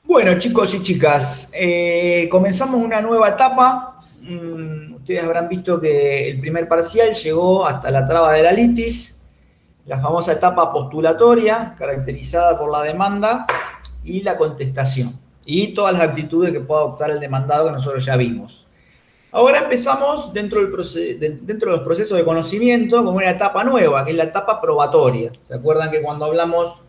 Bueno, chicos y chicas, comenzamos una nueva etapa. Ustedes habrán visto que el primer parcial llegó hasta la traba de la litis, la famosa etapa postulatoria, caracterizada por la demanda y la contestación, y todas las actitudes que pueda adoptar el demandado que nosotros ya vimos. Ahora empezamos dentro de los procesos de conocimiento con una etapa nueva, que es la etapa probatoria. ¿Se acuerdan que cuando hablamos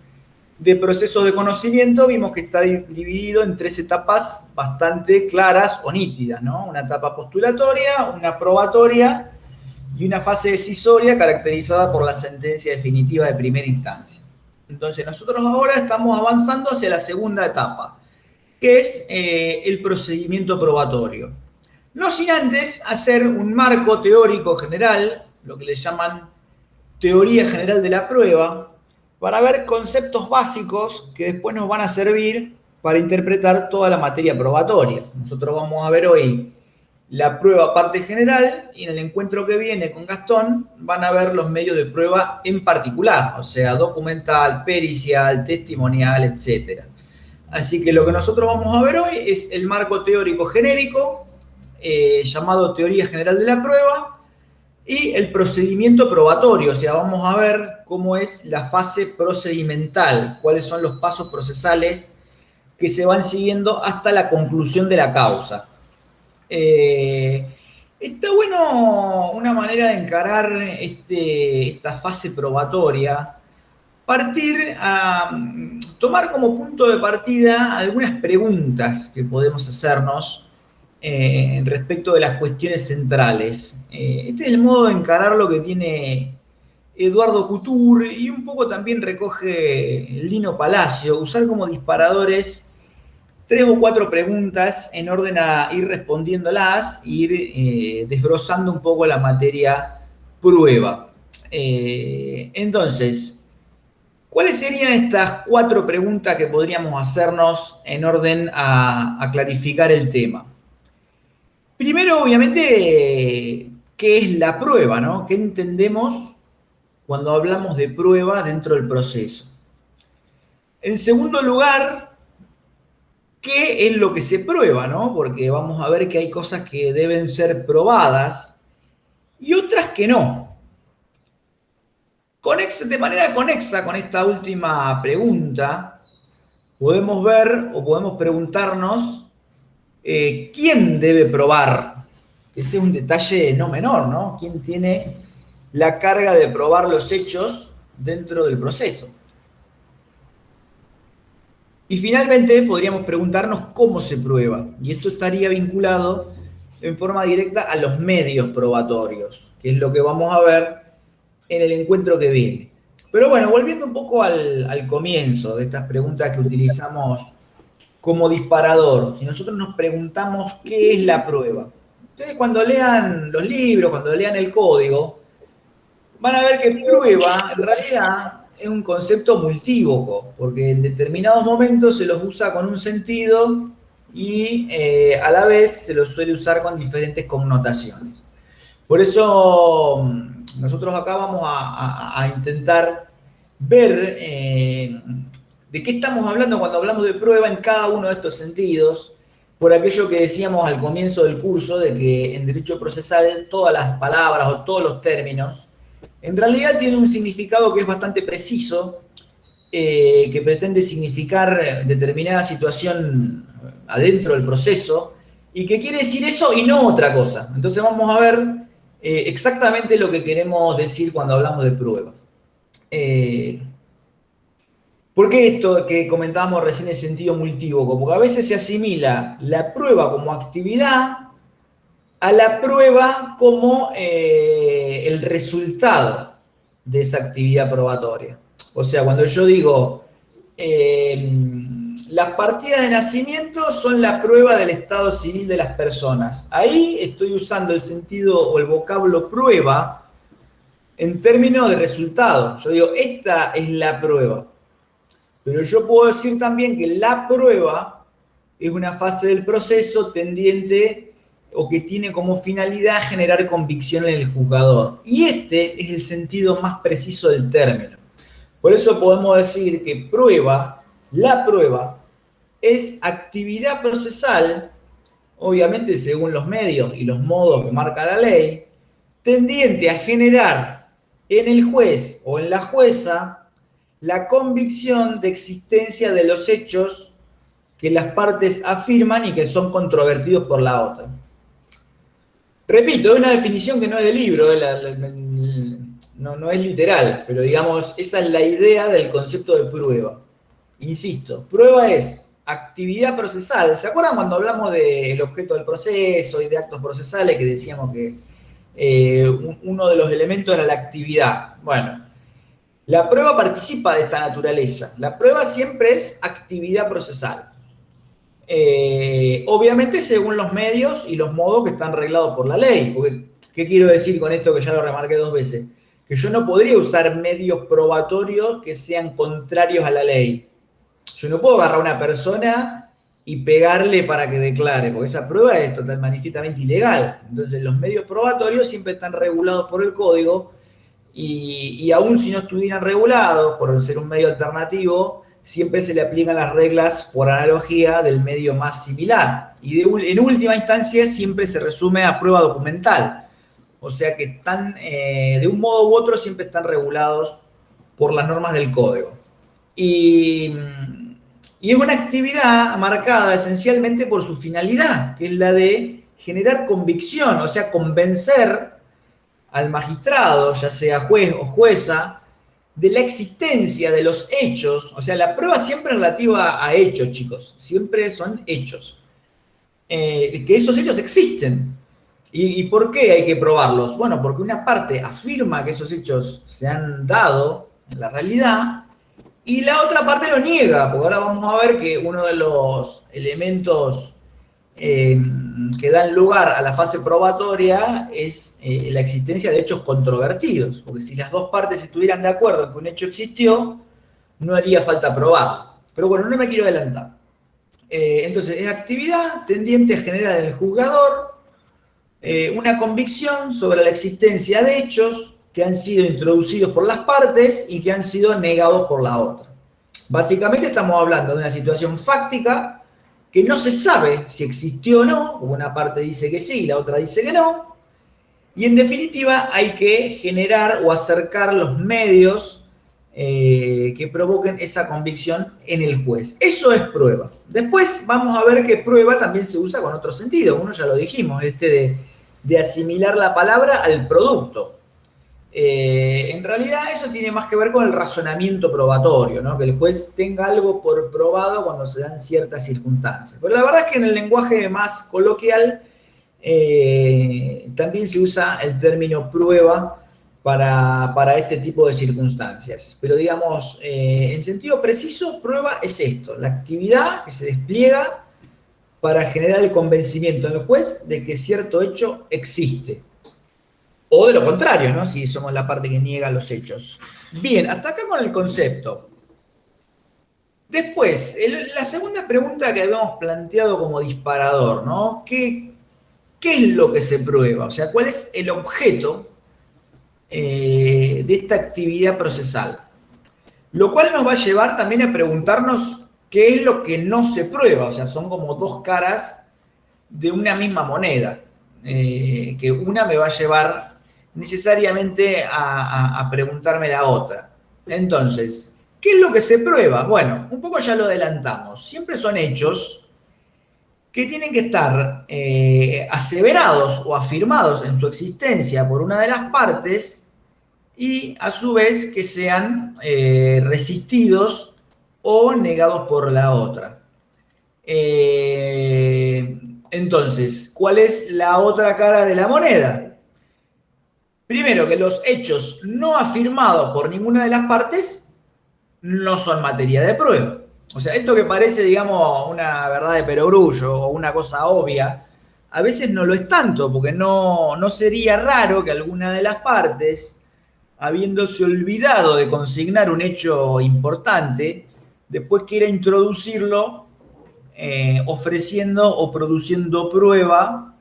de procesos de conocimiento vimos que está dividido en tres etapas bastante claras o nítidas, ¿no? Una etapa postulatoria, una probatoria y una fase decisoria caracterizada por la sentencia definitiva de primera instancia. Entonces nosotros ahora estamos avanzando hacia la segunda etapa, que es el procedimiento probatorio. No sin antes hacer un marco teórico general, lo que le llaman teoría general de la prueba, para ver conceptos básicos que después nos van a servir para interpretar toda la materia probatoria. Nosotros vamos a ver hoy la prueba parte general y en el encuentro que viene con Gastón van a ver los medios de prueba en particular, o sea, documental, pericial, testimonial, etc. Así que lo que nosotros vamos a ver hoy es el marco teórico genérico, llamado teoría general de la prueba, y el procedimiento probatorio, o sea, vamos a ver cómo es la fase procedimental, cuáles son los pasos procesales que se van siguiendo hasta la conclusión de la causa. Está bueno una manera de encarar esta fase probatoria, partir a tomar como punto de partida algunas preguntas que podemos hacernos respecto de las cuestiones centrales. Este es el modo de encarar lo que tiene Eduardo Couture y un poco también recoge Lino Palacio, usar como disparadores 3 o 4 preguntas en orden a ir respondiéndolas e ir desbrozando un poco la materia prueba. Entonces, ¿cuáles serían estas 4 preguntas que podríamos hacernos en orden a clarificar el tema? Primero, obviamente, ¿qué es la prueba, no? ¿Qué entendemos cuando hablamos de prueba dentro del proceso? En segundo lugar, ¿qué es lo que se prueba, no? Porque vamos a ver que hay cosas que deben ser probadas y otras que no. De manera conexa con esta última pregunta, podemos ver o podemos preguntarnos quién debe probar. Ese es un detalle no menor, ¿no? ¿Quién tiene la carga de probar los hechos dentro del proceso? Y finalmente podríamos preguntarnos cómo se prueba. Y esto estaría vinculado en forma directa a los medios probatorios, que es lo que vamos a ver en el encuentro que viene. Pero bueno, volviendo un poco al comienzo de estas preguntas que utilizamos como disparador, si nosotros nos preguntamos qué es la prueba. Ustedes cuando lean los libros, cuando lean el código, van a ver que prueba en realidad es un concepto multívoco, porque en determinados momentos se los usa con un sentido y a la vez se los suele usar con diferentes connotaciones. Por eso nosotros acá vamos a intentar ver de qué estamos hablando cuando hablamos de prueba en cada uno de estos sentidos, por aquello que decíamos al comienzo del curso, de que en derecho procesal todas las palabras o todos los términos en realidad tienen un significado que es bastante preciso, que pretende significar determinada situación adentro del proceso, y que quiere decir eso y no otra cosa. Entonces vamos a ver exactamente lo que queremos decir cuando hablamos de prueba. ¿Por qué esto que comentábamos recién en sentido multívoco? Porque a veces se asimila la prueba como actividad a la prueba como el resultado de esa actividad probatoria. O sea, cuando yo digo las partidas de nacimiento son la prueba del estado civil de las personas, ahí estoy usando el sentido o el vocablo prueba en términos de resultado. Yo digo, esta es la prueba. Pero yo puedo decir también que la prueba es una fase del proceso tendiente o que tiene como finalidad generar convicción en el juzgador. Y este es el sentido más preciso del término. Por eso podemos decir que prueba, la prueba, es actividad procesal, obviamente según los medios y los modos que marca la ley, tendiente a generar en el juez o en la jueza la convicción de existencia de los hechos que las partes afirman y que son controvertidos por la otra. Repito, es una definición que no es del libro, no es literal, pero digamos, esa es la idea del concepto de prueba. Insisto, prueba es actividad procesal. ¿Se acuerdan cuando hablamos del objeto del proceso y de actos procesales que decíamos que uno de los elementos era la actividad? Bueno, la prueba participa de esta naturaleza. La prueba siempre es actividad procesal. Obviamente según los medios y los modos que están reglados por la ley. Porque, ¿qué quiero decir con esto que ya lo remarqué 2 veces? Que yo no podría usar medios probatorios que sean contrarios a la ley. Yo no puedo agarrar a una persona y pegarle para que declare, porque esa prueba es total, manifiestamente ilegal. Entonces los medios probatorios siempre están regulados por el código y aún si no estuvieran regulados, por ser un medio alternativo, siempre se le aplican las reglas por analogía del medio más similar. Y en última instancia siempre se resume a prueba documental. O sea que están, de un modo u otro, siempre están regulados por las normas del código. Y es una actividad marcada esencialmente por su finalidad, que es la de generar convicción, o sea, convencer al magistrado, ya sea juez o jueza, de la existencia de los hechos. O sea, la prueba siempre es relativa a hechos, chicos, siempre son hechos. Que esos hechos existen. ¿Y por qué hay que probarlos? Bueno, porque una parte afirma que esos hechos se han dado en la realidad y la otra parte lo niega, porque ahora vamos a ver que uno de los elementos que dan lugar a la fase probatoria es la existencia de hechos controvertidos, porque si las dos partes estuvieran de acuerdo en que un hecho existió, no haría falta probarlo. Pero bueno, no me quiero adelantar. Entonces, es actividad tendiente a generar en el juzgador una convicción sobre la existencia de hechos que han sido introducidos por las partes y que han sido negados por la otra. Básicamente estamos hablando de una situación fáctica que no se sabe si existió o no, una parte dice que sí y la otra dice que no, y en definitiva hay que generar o acercar los medios que provoquen esa convicción en el juez. Eso es prueba. Después vamos a ver que prueba también se usa con otro sentido. Uno ya lo dijimos, de asimilar la palabra al producto. En realidad eso tiene más que ver con el razonamiento probatorio, ¿no? Que el juez tenga algo por probado cuando se dan ciertas circunstancias. Pero la verdad es que en el lenguaje más coloquial también se usa el término prueba para este tipo de circunstancias. Pero digamos, en sentido preciso, prueba es esto, la actividad que se despliega para generar el convencimiento en el juez de que cierto hecho existe. O de lo contrario, ¿no? Si somos la parte que niega los hechos. Bien, hasta acá con el concepto. Después, la segunda pregunta que habíamos planteado como disparador, ¿no? ¿Qué es lo que se prueba? O sea, ¿cuál es el objeto de esta actividad procesal? Lo cual nos va a llevar también a preguntarnos qué es lo que no se prueba. O sea, son como dos caras de una misma moneda. Que una me va a llevar necesariamente a preguntarme la otra. Entonces, ¿qué es lo que se prueba? Bueno, un poco ya lo adelantamos. Siempre son hechos que tienen que estar aseverados o afirmados en su existencia por una de las partes y a su vez que sean resistidos o negados por la otra. Entonces, ¿cuál es la otra cara de la moneda? Primero, que los hechos no afirmados por ninguna de las partes no son materia de prueba. O sea, esto que parece, digamos, una verdad de perogrullo o una cosa obvia, a veces no lo es tanto, porque no sería raro que alguna de las partes, habiéndose olvidado de consignar un hecho importante, después quiera introducirlo ofreciendo o produciendo prueba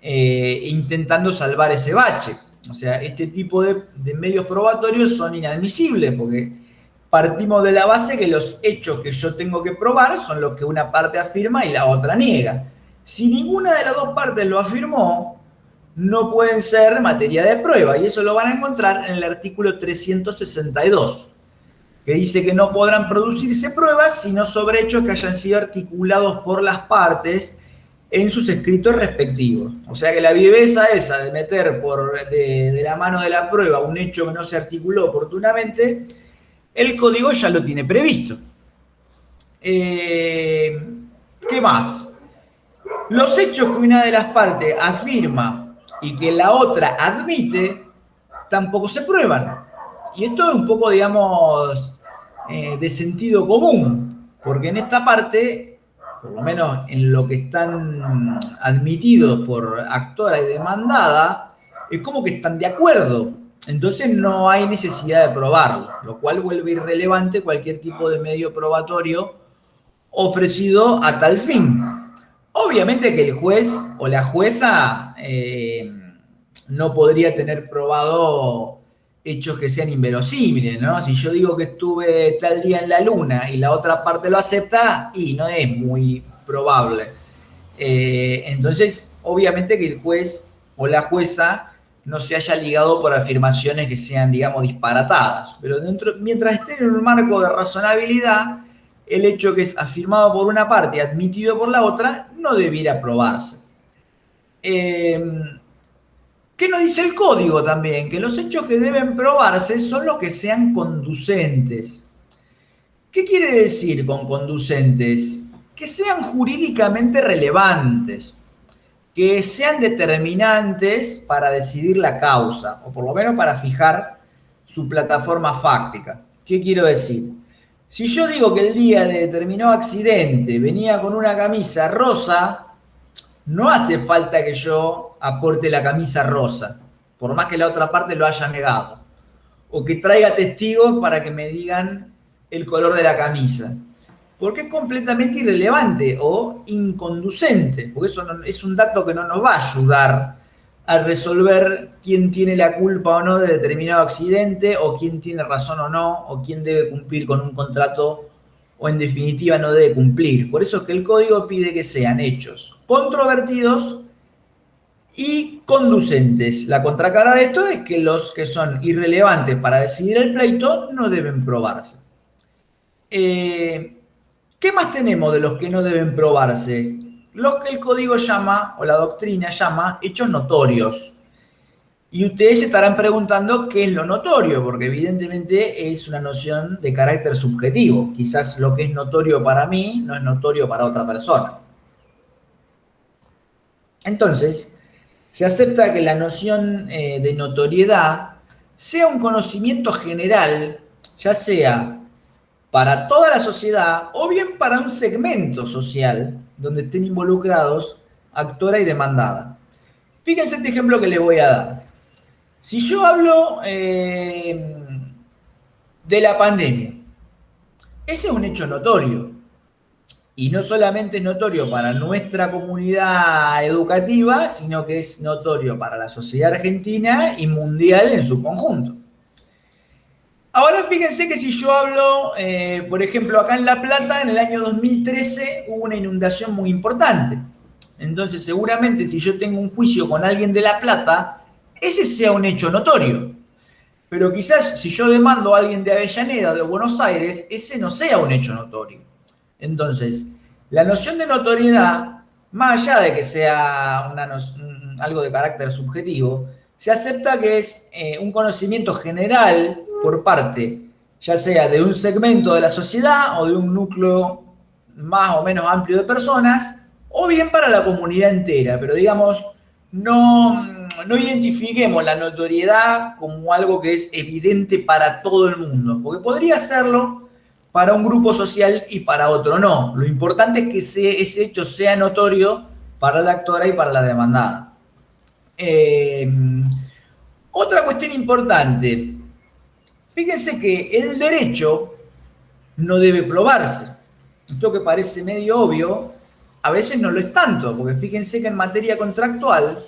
intentando salvar ese bache. O sea, este tipo de medios probatorios son inadmisibles porque partimos de la base que los hechos que yo tengo que probar son los que una parte afirma y la otra niega. Si ninguna de las dos partes lo afirmó, no pueden ser materia de prueba, y eso lo van a encontrar en el artículo 362, que dice que no podrán producirse pruebas sino sobre hechos que hayan sido articulados por las partes en sus escritos respectivos. O sea que la viveza esa de meter de la mano de la prueba un hecho que no se articuló oportunamente, el código ya lo tiene previsto. ¿Qué más? Los hechos que una de las partes afirma y que la otra admite, tampoco se prueban. Y esto es un poco, digamos, de sentido común, porque en esta parte, por lo menos en lo que están admitidos por actora y demandada, es como que están de acuerdo. Entonces no hay necesidad de probarlo, lo cual vuelve irrelevante cualquier tipo de medio probatorio ofrecido a tal fin. Obviamente que el juez o la jueza no podría tener probado hechos que sean inverosímiles, ¿no? Si yo digo que estuve tal día en la luna y la otra parte lo acepta, y no es muy probable. Entonces, obviamente que el juez o la jueza no se haya ligado por afirmaciones que sean, digamos, disparatadas. Pero mientras esté en un marco de razonabilidad, el hecho que es afirmado por una parte y admitido por la otra no debiera probarse. ¿Qué nos dice el código también? Que los hechos que deben probarse son los que sean conducentes. ¿Qué quiere decir con conducentes? Que sean jurídicamente relevantes, que sean determinantes para decidir la causa, o por lo menos para fijar su plataforma fáctica. ¿Qué quiero decir? Si yo digo que el día de determinado accidente venía con una camisa rosa, no hace falta que yo aporte la camisa rosa, por más que la otra parte lo haya negado, o que traiga testigos para que me digan el color de la camisa, porque es completamente irrelevante o inconducente, porque eso es un dato que no nos va a ayudar a resolver quién tiene la culpa o no de determinado accidente, o quién tiene razón o no, o quién debe cumplir con un contrato o en definitiva no debe cumplir. Por eso es que el código pide que sean hechos controvertidos y conducentes. La contracara de esto es que los que son irrelevantes para decidir el pleito no deben probarse. ¿Qué más tenemos de los que no deben probarse? Los que el código llama, o la doctrina llama, hechos notorios. Y ustedes se estarán preguntando qué es lo notorio, porque evidentemente es una noción de carácter subjetivo. Quizás lo que es notorio para mí no es notorio para otra persona. Entonces, se acepta que la noción de notoriedad sea un conocimiento general, ya sea para toda la sociedad o bien para un segmento social donde estén involucrados actora y demandada. Fíjense este ejemplo que le voy a dar. Si yo hablo de la pandemia, ese es un hecho notorio. Y no solamente es notorio para nuestra comunidad educativa, sino que es notorio para la sociedad argentina y mundial en su conjunto. Ahora fíjense que si yo hablo, por ejemplo, acá en La Plata, en el año 2013 hubo una inundación muy importante. Entonces, seguramente si yo tengo un juicio con alguien de La Plata, ese sea un hecho notorio. Pero quizás si yo demando a alguien de Avellaneda o de Buenos Aires, ese no sea un hecho notorio. Entonces, la noción de notoriedad, más allá de que sea algo de carácter subjetivo, se acepta que es un conocimiento general por parte, ya sea de un segmento de la sociedad o de un núcleo más o menos amplio de personas, o bien para la comunidad entera. Pero digamos, no identifiquemos la notoriedad como algo que es evidente para todo el mundo, porque podría serlo para un grupo social y para otro no. Lo importante es que ese hecho sea notorio para la actora y para la demandada. Otra cuestión importante. Fíjense que el derecho no debe probarse. Esto que parece medio obvio, a veces no lo es tanto, porque fíjense que en materia contractual,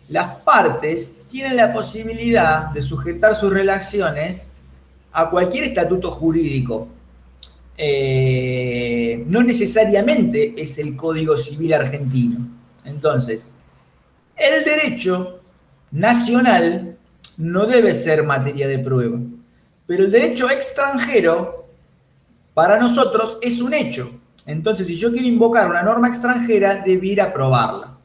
las partes tienen la posibilidad de sujetar sus relaciones a cualquier estatuto jurídico. No necesariamente es el Código Civil argentino. Entonces, el derecho nacional no debe ser materia de prueba, pero el derecho extranjero para nosotros es un hecho. Entonces, si yo quiero invocar una norma extranjera, debiera probarla.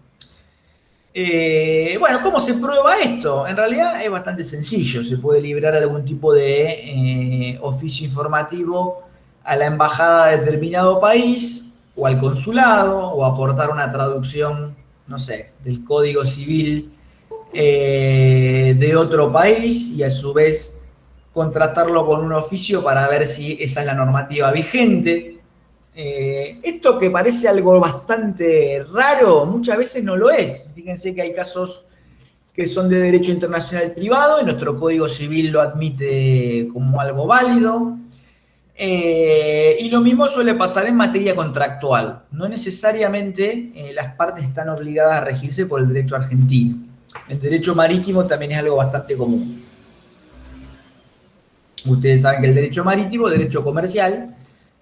Bueno, ¿cómo se prueba esto? En realidad es bastante sencillo. Se puede liberar algún tipo de oficio informativo a la embajada de determinado país o al consulado, o aportar una traducción, no sé, del Código Civil de otro país, y a su vez contratarlo con un oficio para ver si esa es la normativa vigente. Esto que parece algo bastante raro, muchas veces no lo es. Fíjense que hay casos que son de derecho internacional privado y nuestro Código Civil lo admite como algo válido. Y lo mismo suele pasar en materia contractual. No necesariamente las partes están obligadas a regirse por el derecho argentino. El derecho marítimo también es algo bastante común. Ustedes saben que el derecho marítimo es derecho comercial,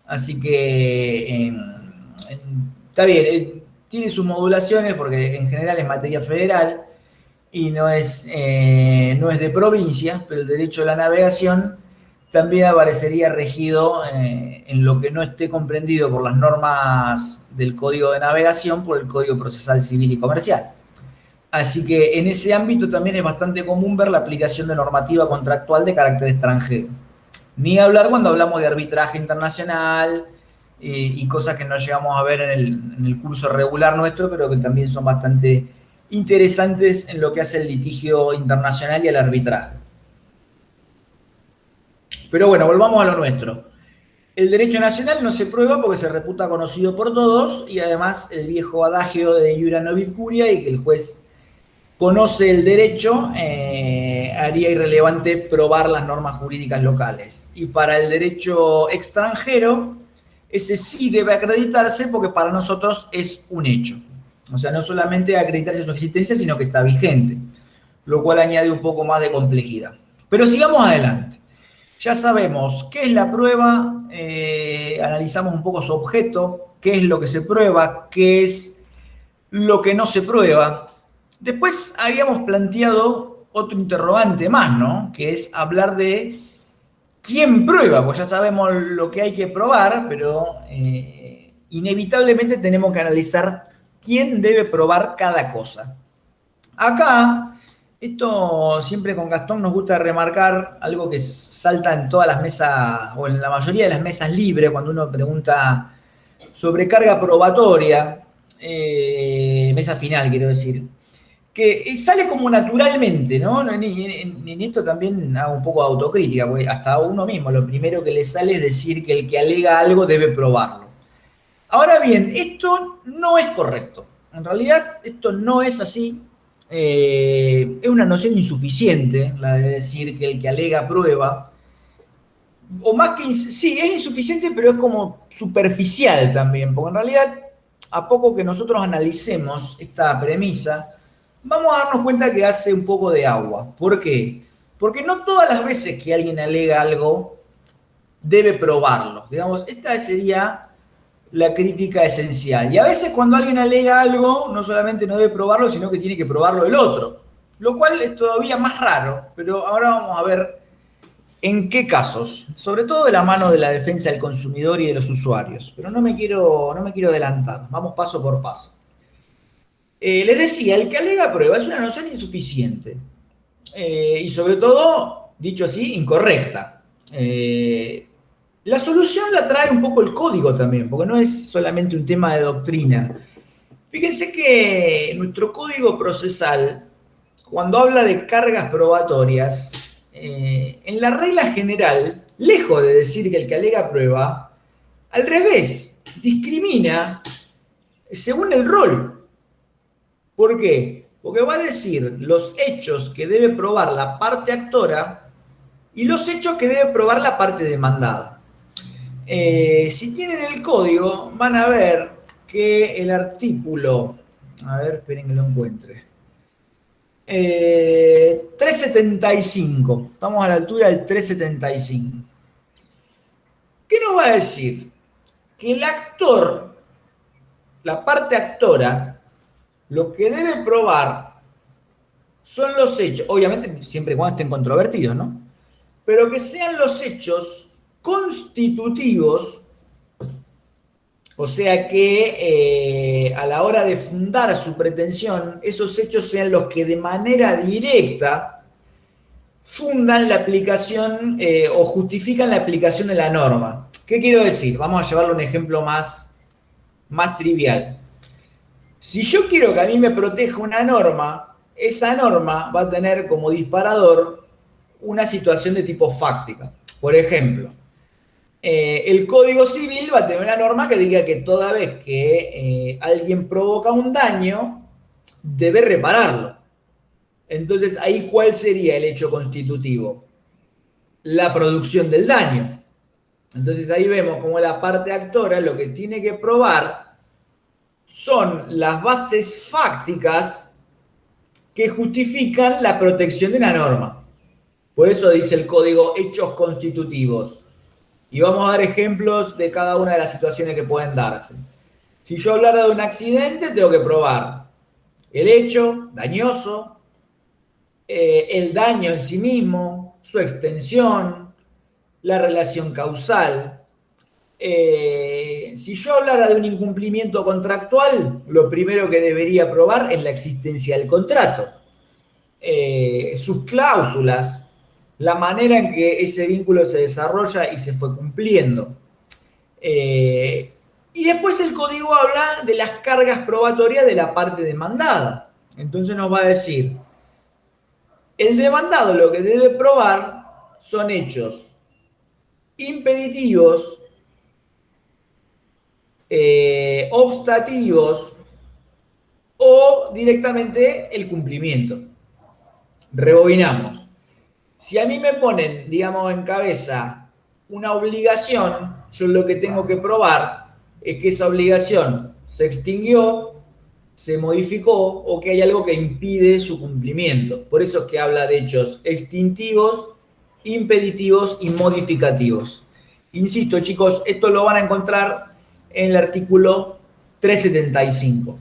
así que está bien, tiene sus modulaciones porque en general es materia federal y no es de provincia, pero el derecho a la navegación también aparecería regido en lo que no esté comprendido por las normas del Código de Navegación, por el Código Procesal Civil y Comercial. Así que en ese ámbito también es bastante común ver la aplicación de normativa contractual de carácter extranjero. Ni hablar cuando hablamos de arbitraje internacional y cosas que no llegamos a ver en el curso regular nuestro, pero que también son bastante interesantes en lo que hace el litigio internacional y el arbitraje. Pero bueno, volvamos a lo nuestro. El derecho nacional no se prueba porque se reputa conocido por todos, y además el viejo adagio de iura novit curia, y que el juez conoce el derecho, haría irrelevante probar las normas jurídicas locales. Y para el derecho extranjero, ese sí debe acreditarse porque para nosotros es un hecho. O sea, no solamente acreditarse su existencia, sino que está vigente, lo cual añade un poco más de complejidad. Pero sigamos adelante. Ya sabemos qué es la prueba, analizamos un poco su objeto, qué es lo que se prueba, qué es lo que no se prueba. Después habíamos planteado otro interrogante más, ¿no? Que es hablar de quién prueba, pues ya sabemos lo que hay que probar, pero inevitablemente tenemos que analizar quién debe probar cada cosa. Acá, esto siempre con Gastón nos gusta remarcar algo que salta en todas las mesas, o en la mayoría de las mesas libres, cuando uno pregunta sobre carga probatoria, mesa final quiero decir, que sale como naturalmente, ¿no? En esto también hago un poco de autocrítica, porque hasta a uno mismo lo primero que le sale es decir que el que alega algo debe probarlo. Ahora bien, esto no es correcto. En realidad, esto no es así. Es una noción insuficiente la de decir que el que alega prueba. O más que, sí, es insuficiente, pero es como superficial también, porque en realidad, a poco que nosotros analicemos esta premisa, vamos a darnos cuenta que hace un poco de agua. ¿Por qué? Porque no todas las veces que alguien alega algo debe probarlo. Digamos, esta sería la crítica esencial. Y a veces cuando alguien alega algo, no solamente no debe probarlo, sino que tiene que probarlo el otro. Lo cual es todavía más raro, pero ahora vamos a ver en qué casos. Sobre todo de la mano de la defensa del consumidor y de los usuarios. Pero no me quiero adelantar, vamos paso por paso. Les decía, el que alega prueba es una noción insuficiente. Y sobre todo, dicho así, incorrecta. La solución la trae un poco el código también, porque no es solamente un tema de doctrina. Fíjense que nuestro código procesal, cuando habla de cargas probatorias, en la regla general, lejos de decir que el que alega prueba, al revés, discrimina según el rol. ¿Por qué? Porque va a decir los hechos que debe probar la parte actora y los hechos que debe probar la parte demandada. Si tienen el código, van a ver que el artículo, a ver, esperen que lo encuentre. 375. Estamos a la altura del 375. ¿Qué nos va a decir? Que el actor, la parte actora, lo que debe probar son los hechos, obviamente siempre y cuando estén controvertidos, ¿no? Pero que sean los hechos constitutivos, o sea que a la hora de fundar su pretensión, esos hechos sean los que de manera directa fundan la aplicación o justifican la aplicación de la norma. ¿Qué quiero decir? Vamos a llevarlo a un ejemplo más trivial. Si yo quiero que a mí me proteja una norma, esa norma va a tener como disparador una situación de tipo fáctica. Por ejemplo, el Código Civil va a tener una norma que diga que toda vez que alguien provoca un daño, debe repararlo. Entonces, ahí, ¿cuál sería el hecho constitutivo? La producción del daño. Entonces, ahí vemos como la parte actora lo que tiene que probar son las bases fácticas que justifican la protección de una norma. Por eso dice el código hechos constitutivos. Y vamos a dar ejemplos de cada una de las situaciones que pueden darse. Si yo hablara de un accidente, tengo que probar el hecho dañoso, el daño en sí mismo, su extensión, la relación causal. Si yo hablara de un incumplimiento contractual, lo primero que debería probar es la existencia del contrato, sus cláusulas, la manera en que ese vínculo se desarrolla y se fue cumpliendo. Y después el código habla de las cargas probatorias de la parte demandada. Entonces nos va a decir, el demandado lo que debe probar son hechos impeditivos, obstativos o directamente el cumplimiento. Rebobinamos. Si a mí me ponen, digamos, en cabeza una obligación, yo lo que tengo que probar es que esa obligación se extinguió, se modificó o que hay algo que impide su cumplimiento. Por eso es que habla de hechos extintivos, impeditivos y modificativos. Insisto, chicos, esto lo van a encontrar en el artículo 375.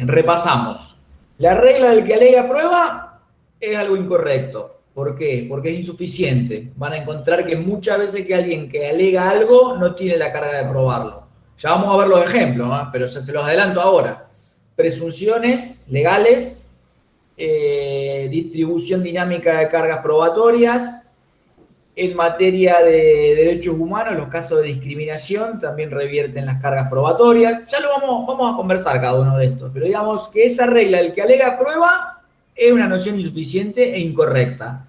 Repasamos. La regla del que alega prueba es algo incorrecto. ¿Por qué? Porque es insuficiente. Van a encontrar que muchas veces que alguien que alega algo no tiene la carga de probarlo. Ya vamos a ver los ejemplos, ¿no? Pero ya se los adelanto ahora. Presunciones legales, distribución dinámica de cargas probatorias. En materia de derechos humanos, los casos de discriminación también revierten las cargas probatorias. Ya lo vamos a conversar cada uno de estos. Pero digamos que esa regla, el que alega prueba, es una noción insuficiente e incorrecta.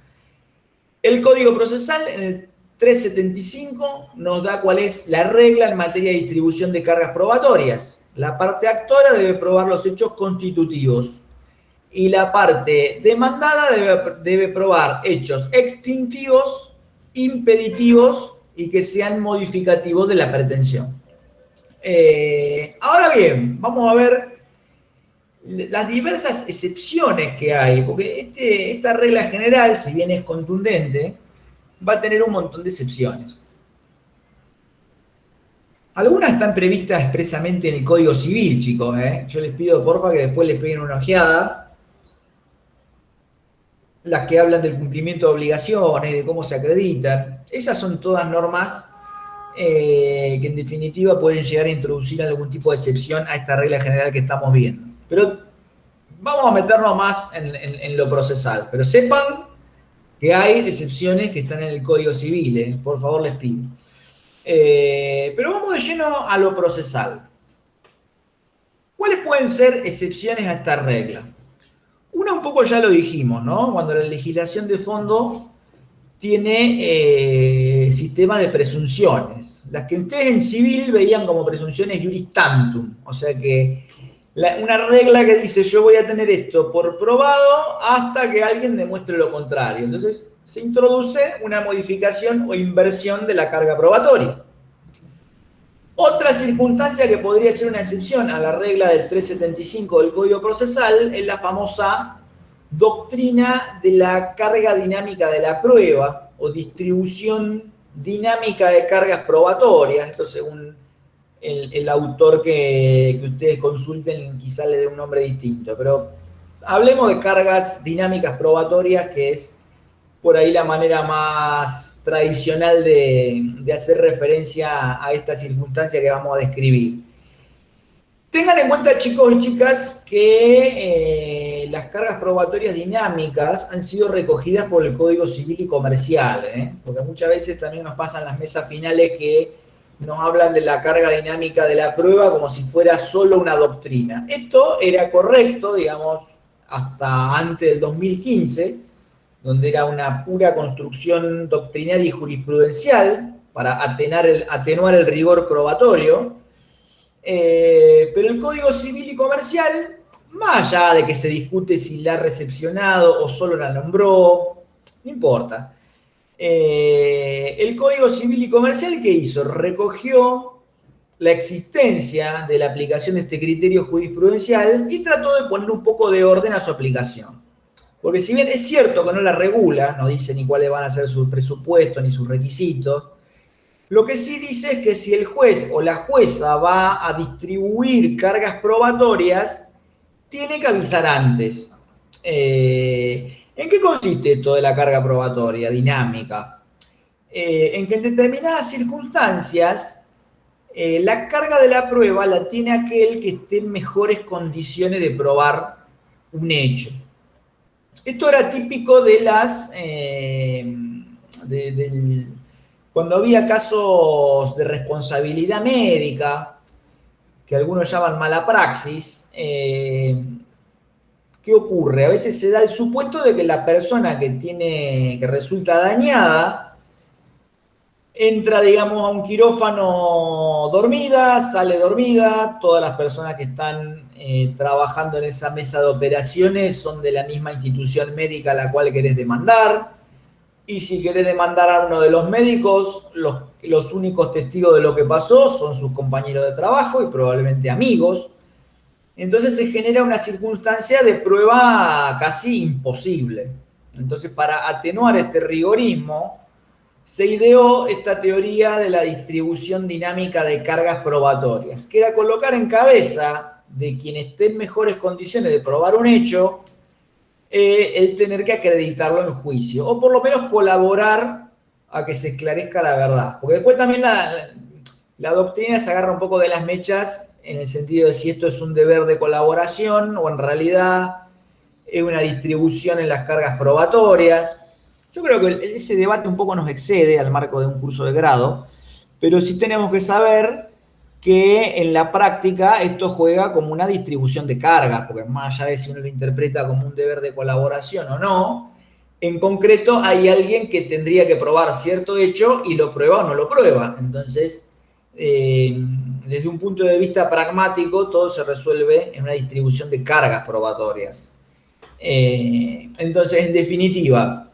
El Código Procesal, en el 375, nos da cuál es la regla en materia de distribución de cargas probatorias. La parte actora debe probar los hechos constitutivos y la parte demandada debe probar hechos extintivos, impeditivos y que sean modificativos de la pretensión. Ahora bien, vamos a ver las diversas excepciones que hay, porque esta regla general, si bien es contundente, va a tener un montón de excepciones. Algunas están previstas expresamente en el Código Civil, chicos. Yo les pido, porfa, que después les peguen una ojeada. Las que hablan del cumplimiento de obligaciones, de cómo se acreditan. Esas son todas normas que en definitiva pueden llegar a introducir algún tipo de excepción a esta regla general que estamos viendo. Pero vamos a meternos más en lo procesal. Pero sepan que hay excepciones que están en el Código Civil, por favor les pido. Pero vamos de lleno a lo procesal. ¿Cuáles pueden ser excepciones a esta regla? Una un poco ya lo dijimos, ¿no? Cuando la legislación de fondo tiene sistemas de presunciones. Las que ustedes en civil veían como presunciones iuris tantum. O sea que una regla que dice yo voy a tener esto por probado hasta que alguien demuestre lo contrario. Entonces se introduce una modificación o inversión de la carga probatoria. Otra circunstancia que podría ser una excepción a la regla del 375 del Código Procesal es la famosa doctrina de la carga dinámica de la prueba o distribución dinámica de cargas probatorias. Esto según el autor que ustedes consulten, quizá le dé un nombre distinto, pero hablemos de cargas dinámicas probatorias, que es por ahí la manera más tradicional de hacer referencia a esta circunstancia que vamos a describir. Tengan en cuenta, chicos y chicas, que las cargas probatorias dinámicas han sido recogidas por el Código Civil y Comercial, porque muchas veces también nos pasan las mesas finales que nos hablan de la carga dinámica de la prueba como si fuera solo una doctrina. Esto era correcto, digamos, hasta antes del 2015, donde era una pura construcción doctrinal y jurisprudencial para atenuar el rigor probatorio. Pero el Código Civil y Comercial, más allá de que se discute si la ha recepcionado o solo la nombró, no importa. El Código Civil y Comercial, ¿qué hizo? Recogió la existencia de la aplicación de este criterio jurisprudencial y trató de poner un poco de orden a su aplicación. Porque si bien es cierto que no la regula, no dice ni cuáles van a ser sus presupuestos ni sus requisitos, lo que sí dice es que si el juez o la jueza va a distribuir cargas probatorias, tiene que avisar antes. ¿En qué consiste esto de la carga probatoria dinámica? En que en determinadas circunstancias, la carga de la prueba la tiene aquel que esté en mejores condiciones de probar un hecho. Esto era típico de las... cuando había casos de responsabilidad médica, que algunos llaman mala praxis, ¿qué ocurre? A veces se da el supuesto de que la persona que resulta dañada entra, digamos, a un quirófano dormida, sale dormida, todas las personas que están trabajando en esa mesa de operaciones son de la misma institución médica a la cual querés demandar. Y si querés demandar a uno de los médicos, los únicos testigos de lo que pasó son sus compañeros de trabajo y probablemente amigos. Entonces se genera una circunstancia de prueba casi imposible. Entonces, para atenuar este rigorismo, se ideó esta teoría de la distribución dinámica de cargas probatorias, que era colocar en cabeza de quien esté en mejores condiciones de probar un hecho, el tener que acreditarlo en juicio, o por lo menos colaborar a que se esclarezca la verdad. Porque después también la doctrina se agarra un poco de las mechas en el sentido de si esto es un deber de colaboración o en realidad es una distribución en las cargas probatorias. Yo creo que ese debate un poco nos excede al marco de un curso de grado, pero sí tenemos que saber que en la práctica esto juega como una distribución de cargas, porque más allá de si uno lo interpreta como un deber de colaboración o no, en concreto hay alguien que tendría que probar cierto hecho y lo prueba o no lo prueba. Entonces, desde un punto de vista pragmático, todo se resuelve en una distribución de cargas probatorias. Entonces, en definitiva,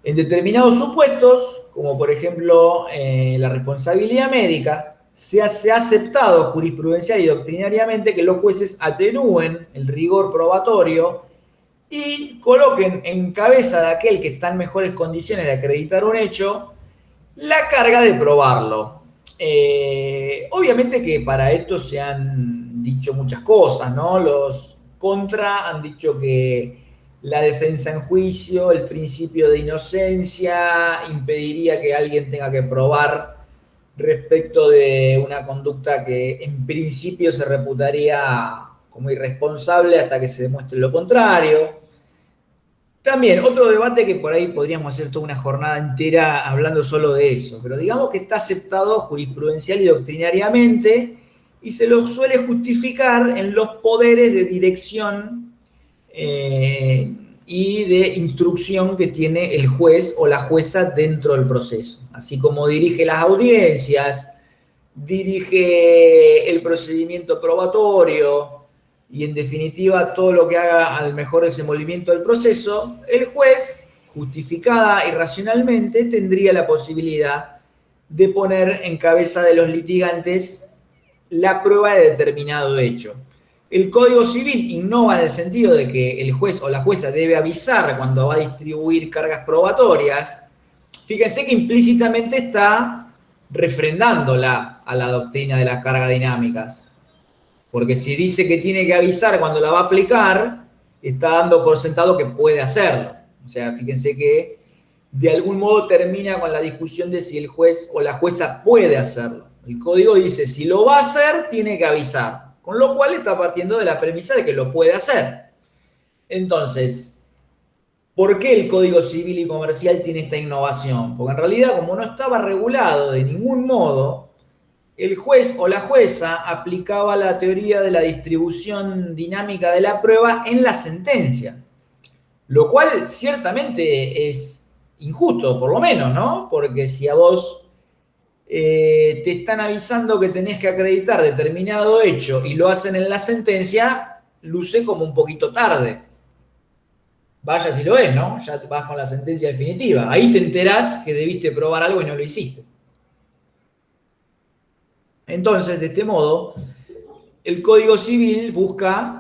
en determinados supuestos, como por ejemplo la responsabilidad médica, se ha aceptado jurisprudencial y doctrinariamente que los jueces atenúen el rigor probatorio y coloquen en cabeza de aquel que está en mejores condiciones de acreditar un hecho la carga de probarlo. Obviamente que para esto se han dicho muchas cosas, ¿no? Los contra han dicho que la defensa en juicio, el principio de inocencia, impediría que alguien tenga que probar respecto de una conducta que en principio se reputaría como irresponsable hasta que se demuestre lo contrario. También otro debate que por ahí podríamos hacer toda una jornada entera hablando solo de eso, pero digamos que está aceptado jurisprudencial y doctrinariamente y se lo suele justificar en los poderes de dirección y de instrucción que tiene el juez o la jueza dentro del proceso. Así como dirige las audiencias, dirige el procedimiento probatorio y en definitiva todo lo que haga al mejor desenvolvimiento del proceso, el juez, justificada y racionalmente, tendría la posibilidad de poner en cabeza de los litigantes la prueba de determinado hecho. El Código Civil innova en el sentido de que el juez o la jueza debe avisar cuando va a distribuir cargas probatorias. Fíjense que implícitamente está refrendándola a la doctrina de las cargas dinámicas. Porque si dice que tiene que avisar cuando la va a aplicar, está dando por sentado que puede hacerlo. O sea, fíjense que de algún modo termina con la discusión de si el juez o la jueza puede hacerlo. El código dice, si lo va a hacer, tiene que avisar. Con lo cual está partiendo de la premisa de que lo puede hacer. Entonces, ¿por qué el Código Civil y Comercial tiene esta innovación? Porque en realidad, como no estaba regulado de ningún modo, el juez o la jueza aplicaba la teoría de la distribución dinámica de la prueba en la sentencia. Lo cual ciertamente es injusto, por lo menos, ¿no? Porque si a vos te están avisando que tenés que acreditar determinado hecho y lo hacen en la sentencia, luce como un poquito tarde. Vaya si lo es, ¿no? Ya vas con la sentencia definitiva. Ahí te enterás que debiste probar algo y no lo hiciste. Entonces, de este modo, el Código Civil busca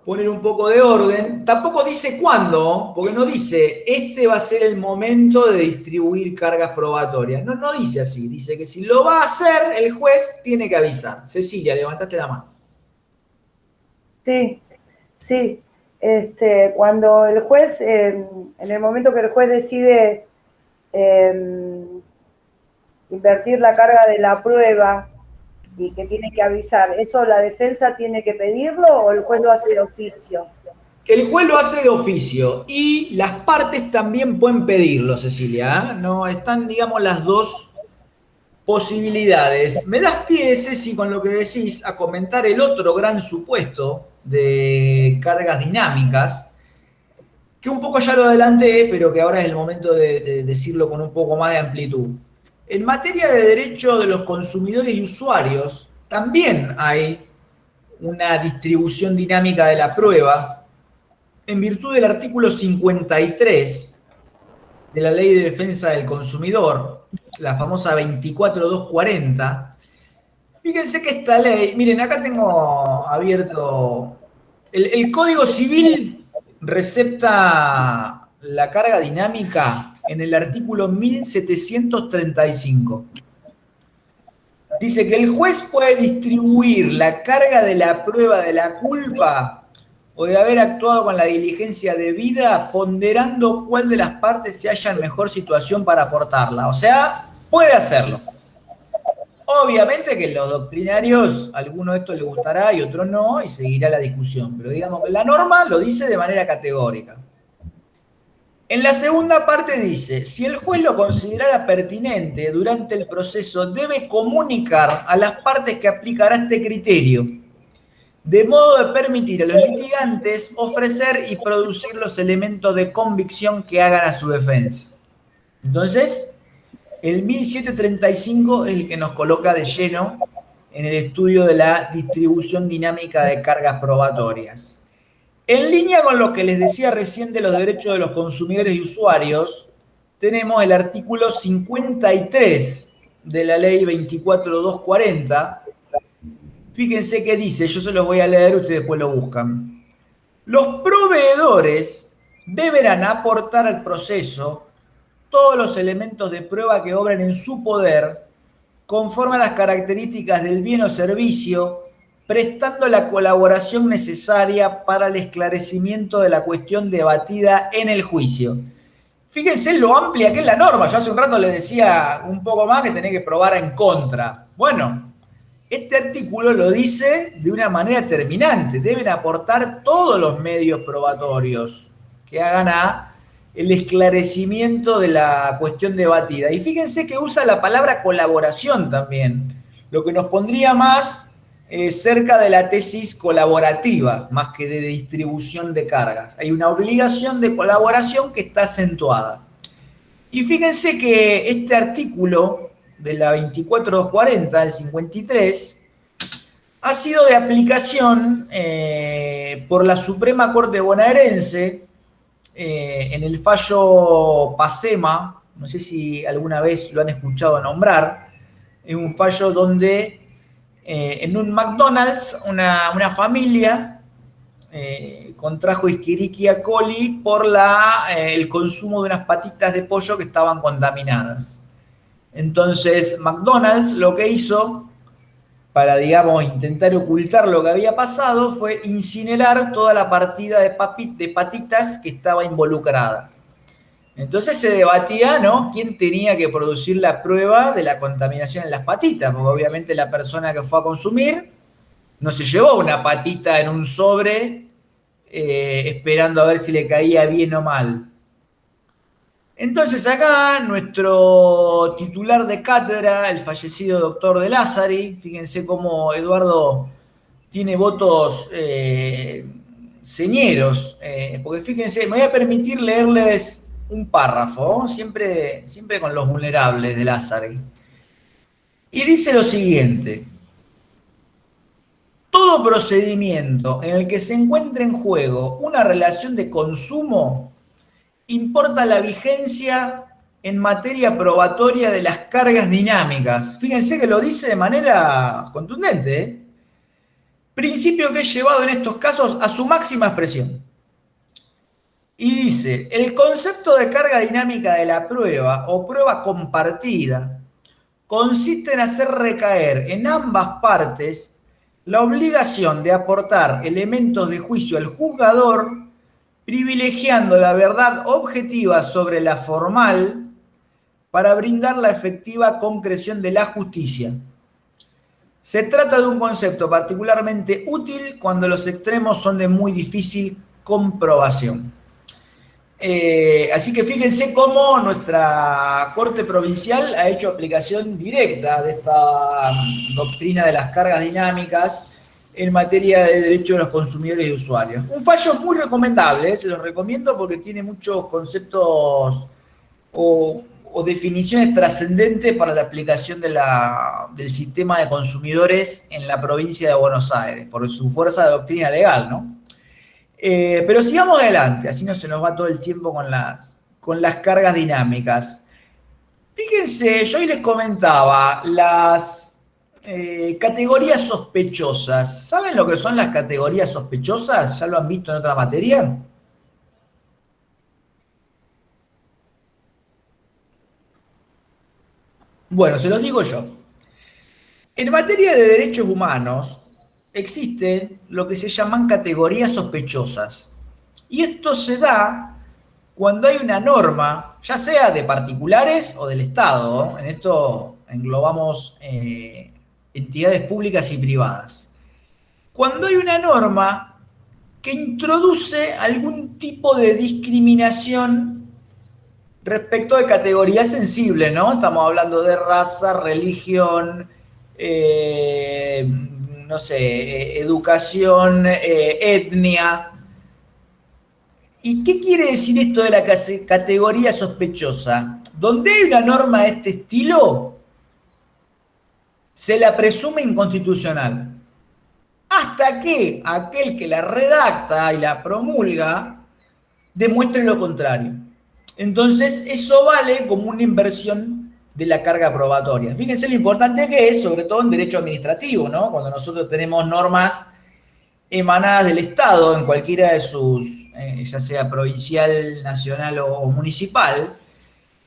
poner un poco de orden. Tampoco dice cuándo, porque no dice, este va a ser el momento de distribuir cargas probatorias. No, no dice así. Dice que si lo va a hacer, el juez tiene que avisar. Cecilia, levantaste la mano. Sí, sí. Cuando el juez, en el momento que el juez decide invertir la carga de la prueba y que tiene que avisar, ¿eso la defensa tiene que pedirlo o el juez lo hace de oficio? El juez lo hace de oficio y las partes también pueden pedirlo, Cecilia. No están, digamos, las dos posibilidades. Me das pie, Ceci, con lo que decís, a comentar el otro gran supuesto de cargas dinámicas, que un poco ya lo adelanté, pero que ahora es el momento de decirlo con un poco más de amplitud. En materia de derecho de los consumidores y usuarios, también hay una distribución dinámica de la prueba en virtud del artículo 53 de la Ley de Defensa del Consumidor, la famosa 24240. Fíjense que esta ley, miren, acá tengo abierto, el Código Civil recepta la carga dinámica en el artículo 1735. Dice que el juez puede distribuir la carga de la prueba de la culpa o de haber actuado con la diligencia debida, ponderando cuál de las partes se halla en mejor situación para aportarla. O sea, puede hacerlo. Obviamente que los doctrinarios, a alguno de estos les gustará y otro no, y seguirá la discusión. Pero digamos que la norma lo dice de manera categórica. En la segunda parte dice, si el juez lo considerara pertinente durante el proceso, debe comunicar a las partes que aplicará este criterio, de modo de permitir a los litigantes ofrecer y producir los elementos de convicción que hagan a su defensa. Entonces, el 1735 es el que nos coloca de lleno en el estudio de la distribución dinámica de cargas probatorias. En línea con lo que les decía recién de los derechos de los consumidores y usuarios, tenemos el artículo 53 de la ley 24240. Fíjense qué dice, yo se los voy a leer, ustedes después lo buscan. Los proveedores deberán aportar al proceso todos los elementos de prueba que obren en su poder, conforme a las características del bien o servicio, prestando la colaboración necesaria para el esclarecimiento de la cuestión debatida en el juicio. Fíjense lo amplia que es la norma. Yo hace un rato les decía un poco más que tenés que probar en contra. Bueno, este artículo lo dice de una manera terminante. Deben aportar todos los medios probatorios que hagan a el esclarecimiento de la cuestión debatida. Y fíjense que usa la palabra colaboración también, lo que nos pondría más cerca de la tesis colaborativa, más que de distribución de cargas. Hay una obligación de colaboración que está acentuada. Y fíjense que este artículo de la 24240, el 53, ha sido de aplicación por la Suprema Corte Bonaerense en el fallo Pacema. No sé si alguna vez lo han escuchado nombrar. Es un fallo donde en un McDonald's una familia contrajo Escherichia coli por el consumo de unas patitas de pollo que estaban contaminadas. Entonces, McDonald's lo que hizo para, digamos, intentar ocultar lo que había pasado fue incinerar toda la partida de patitas que estaba involucrada. Entonces se debatía, ¿no?, quién tenía que producir la prueba de la contaminación en las patitas, porque obviamente la persona que fue a consumir no se llevó una patita en un sobre esperando a ver si le caía bien o mal. Entonces acá nuestro titular de cátedra, el fallecido doctor De Lázari, fíjense cómo Eduardo tiene votos señeros, porque fíjense, me voy a permitir leerles un párrafo, siempre con los vulnerables de Lázari. Y dice lo siguiente: todo procedimiento en el que se encuentre en juego una relación de consumo importa la vigencia en materia probatoria de las cargas dinámicas. Fíjense que lo dice de manera contundente, ¿eh? Principio que es llevado en estos casos a su máxima expresión. Y dice, el concepto de carga dinámica de la prueba o prueba compartida consiste en hacer recaer en ambas partes la obligación de aportar elementos de juicio al juzgador, privilegiando la verdad objetiva sobre la formal para brindar la efectiva concreción de la justicia. Se trata de un concepto particularmente útil cuando los extremos son de muy difícil comprobación. Así que fíjense cómo nuestra Corte Provincial ha hecho aplicación directa de esta doctrina de las cargas dinámicas en materia de derechos de los consumidores y usuarios. Un fallo muy recomendable, se los recomiendo porque tiene muchos conceptos o definiciones trascendentes para la aplicación del sistema de consumidores en la provincia de Buenos Aires, por su fuerza de doctrina legal, ¿no? Pero sigamos adelante, así no se nos va todo el tiempo con las cargas dinámicas. Fíjense, yo hoy les comentaba las categorías sospechosas. ¿Saben lo que son las categorías sospechosas? ¿Ya lo han visto en otra materia? Bueno, se los digo yo. En materia de derechos humanos existen lo que se llaman categorías sospechosas. Y esto se da cuando hay una norma, ya sea de particulares o del Estado, ¿no? En esto englobamos entidades públicas y privadas. Cuando hay una norma que introduce algún tipo de discriminación respecto de categorías sensibles, ¿no? Estamos hablando de raza, religión, no sé, educación, etnia. ¿Y qué quiere decir esto de la categoría sospechosa? Donde hay una norma de este estilo, se la presume inconstitucional. Hasta que aquel que la redacta y la promulga demuestre lo contrario. Entonces, eso vale como una inversión de la carga probatoria. Fíjense lo importante que es, sobre todo en derecho administrativo, ¿no? Cuando nosotros tenemos normas emanadas del Estado, en cualquiera de sus, ya sea provincial, nacional o municipal,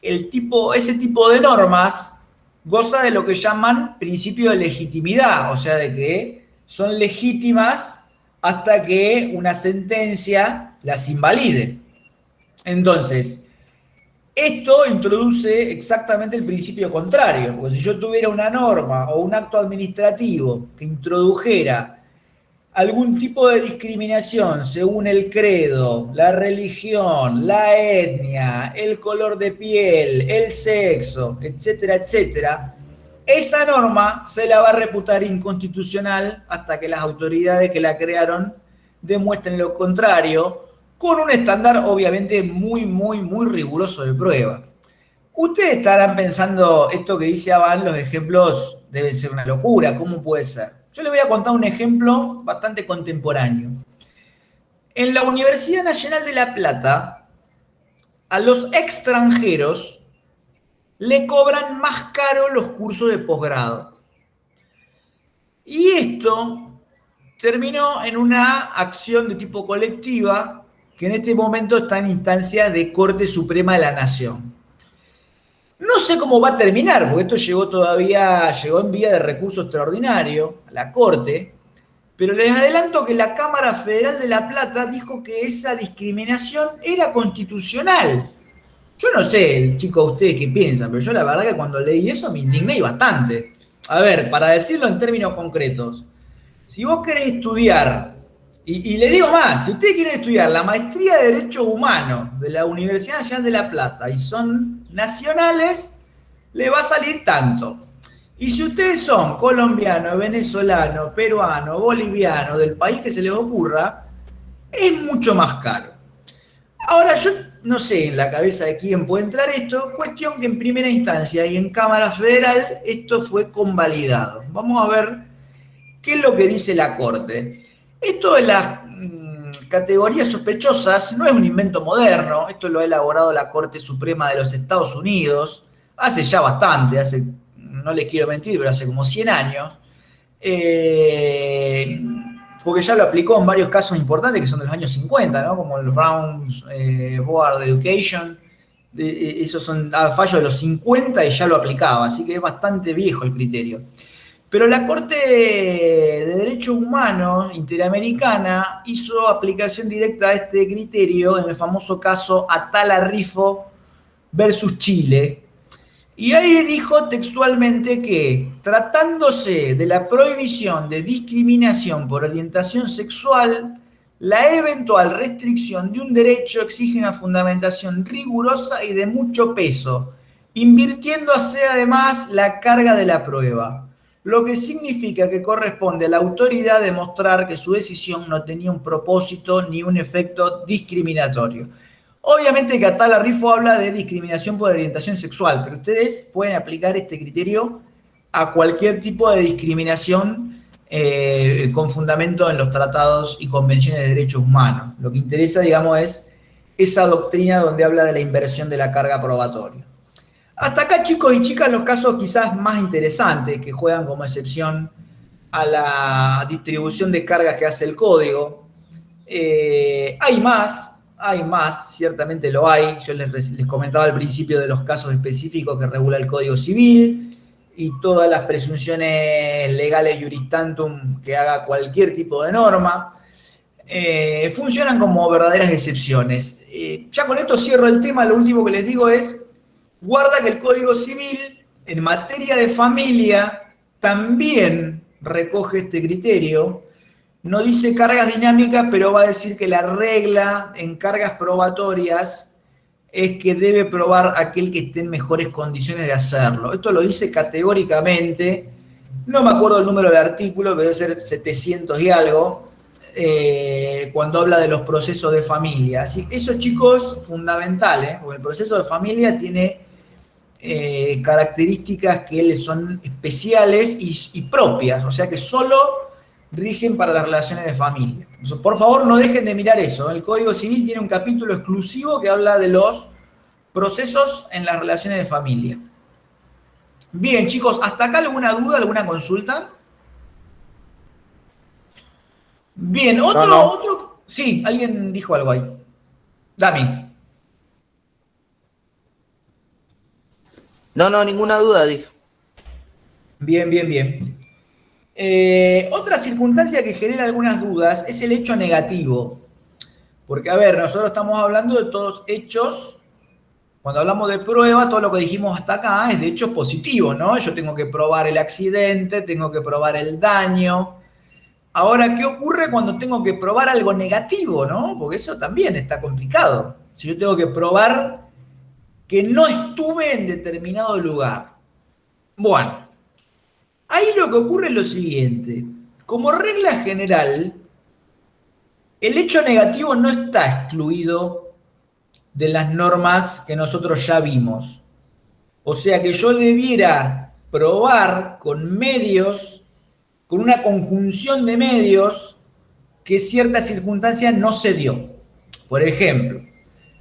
ese tipo de normas goza de lo que llaman principio de legitimidad, o sea, de que son legítimas hasta que una sentencia las invalide. Entonces, esto introduce exactamente el principio contrario, porque si yo tuviera una norma o un acto administrativo que introdujera algún tipo de discriminación según el credo, la religión, la etnia, el color de piel, el sexo, etcétera, etcétera, esa norma se la va a reputar inconstitucional hasta que las autoridades que la crearon demuestren lo contrario, con un estándar obviamente muy, muy, muy riguroso de prueba. Ustedes estarán pensando, esto que dice Avan, los ejemplos deben ser una locura, ¿cómo puede ser? Yo les voy a contar un ejemplo bastante contemporáneo. En la Universidad Nacional de La Plata, a los extranjeros le cobran más caro los cursos de posgrado. Y esto terminó en una acción de tipo colectiva que en este momento está en instancia de Corte Suprema de la Nación. No sé cómo va a terminar, porque esto llegó en vía de recurso extraordinario a la Corte, pero les adelanto que la Cámara Federal de La Plata dijo que esa discriminación era constitucional. Yo no sé, chicos, ustedes qué piensan, pero yo la verdad que cuando leí eso me indigné bastante. A ver, para decirlo en términos concretos, si vos querés estudiar, y le digo más, si ustedes quieren estudiar la maestría de Derechos Humanos de la Universidad Nacional de La Plata y son nacionales, le va a salir tanto. Y si ustedes son colombianos, venezolanos, peruanos, bolivianos, del país que se les ocurra, es mucho más caro. Ahora, yo no sé en la cabeza de quién puede entrar esto, cuestión que en primera instancia y en Cámara Federal esto fue convalidado. Vamos a ver qué es lo que dice la Corte. Esto de las categorías sospechosas no es un invento moderno, esto lo ha elaborado la Corte Suprema de los Estados Unidos hace ya bastante, no les quiero mentir, pero hace como 100 años, porque ya lo aplicó en varios casos importantes que son de los años 50, ¿no? Como el Brown Board Education, esos son fallos de los 50 y ya lo aplicaba, así que es bastante viejo el criterio. Pero la Corte de Derechos Humanos Interamericana hizo aplicación directa a este criterio en el famoso caso Atala Rifo versus Chile. Y ahí dijo textualmente que, tratándose de la prohibición de discriminación por orientación sexual, la eventual restricción de un derecho exige una fundamentación rigurosa y de mucho peso, invirtiéndose además la carga de la prueba, lo que significa que corresponde a la autoridad demostrar que su decisión no tenía un propósito ni un efecto discriminatorio. Obviamente que Atala Rifo habla de discriminación por orientación sexual, pero ustedes pueden aplicar este criterio a cualquier tipo de discriminación con fundamento en los tratados y convenciones de derechos humanos. Lo que interesa, digamos, es esa doctrina donde habla de la inversión de la carga probatoria. Hasta acá, chicos y chicas, los casos quizás más interesantes que juegan como excepción a la distribución de cargas que hace el código. Hay más, ciertamente lo hay. Yo les comentaba al principio de los casos específicos que regula el Código Civil y todas las presunciones legales iuris tantum que haga cualquier tipo de norma. Funcionan como verdaderas excepciones. Ya con esto cierro el tema, lo último que les digo es, guarda que el Código Civil en materia de familia también recoge este criterio. No dice cargas dinámicas, pero va a decir que la regla en cargas probatorias es que debe probar aquel que esté en mejores condiciones de hacerlo. Esto lo dice categóricamente, no me acuerdo el número del artículo, pero debe ser 700 y algo, cuando habla de los procesos de familia. Así que eso, chicos, fundamental, porque el proceso de familia tiene características que les son especiales y propias, o sea que solo rigen para las relaciones de familia. Por favor, no dejen de mirar eso. El Código Civil tiene un capítulo exclusivo que habla de los procesos en las relaciones de familia. Bien, chicos, ¿hasta acá alguna duda, alguna consulta? Bien, otro. Sí, alguien dijo algo ahí. Dami. No, ninguna duda, dijo. Bien. Otra circunstancia que genera algunas dudas es el hecho negativo. Porque, a ver, nosotros estamos hablando de todos hechos. Cuando hablamos de prueba, todo lo que dijimos hasta acá es de hechos positivos, ¿no? Yo tengo que probar el accidente, tengo que probar el daño. Ahora, ¿qué ocurre cuando tengo que probar algo negativo, no? Porque eso también está complicado. Si yo tengo que probar que no estuve en determinado lugar. Bueno, ahí lo que ocurre es lo siguiente. Como regla general, el hecho negativo no está excluido de las normas que nosotros ya vimos. O sea que yo debiera probar con medios, con una conjunción de medios, que cierta circunstancia no se dio. Por ejemplo,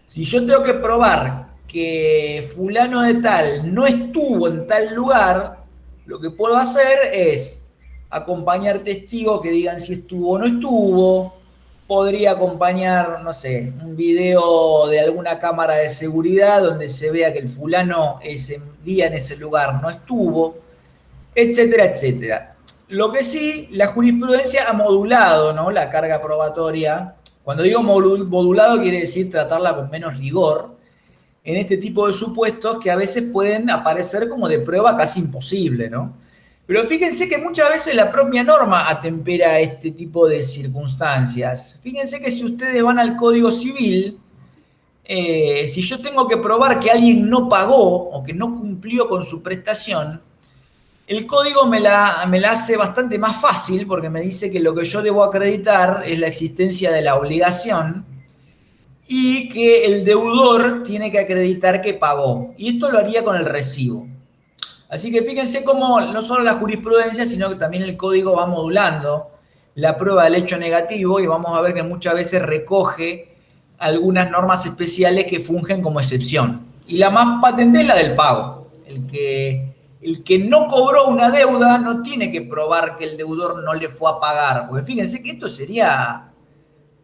si yo tengo que probar que fulano de tal no estuvo en tal lugar, lo que puedo hacer es acompañar testigos que digan si estuvo o no estuvo, podría acompañar, no sé, un video de alguna cámara de seguridad donde se vea que el fulano ese día en ese lugar no estuvo, etcétera, etcétera. Lo que sí, la jurisprudencia ha modulado, ¿no?, la carga probatoria. Cuando digo modulado quiere decir tratarla con menos rigor en este tipo de supuestos que a veces pueden aparecer como de prueba casi imposible, ¿no? Pero fíjense que muchas veces la propia norma atempera este tipo de circunstancias. Fíjense que si ustedes van al Código Civil, si yo tengo que probar que alguien no pagó o que no cumplió con su prestación, el código me la hace bastante más fácil porque me dice que lo que yo debo acreditar es la existencia de la obligación y que el deudor tiene que acreditar que pagó. Y esto lo haría con el recibo. Así que fíjense cómo no solo la jurisprudencia, sino que también el código va modulando la prueba del hecho negativo y vamos a ver que muchas veces recoge algunas normas especiales que fungen como excepción. Y la más patente es la del pago. El que no cobró una deuda no tiene que probar que el deudor no le fue a pagar. Porque fíjense que esto sería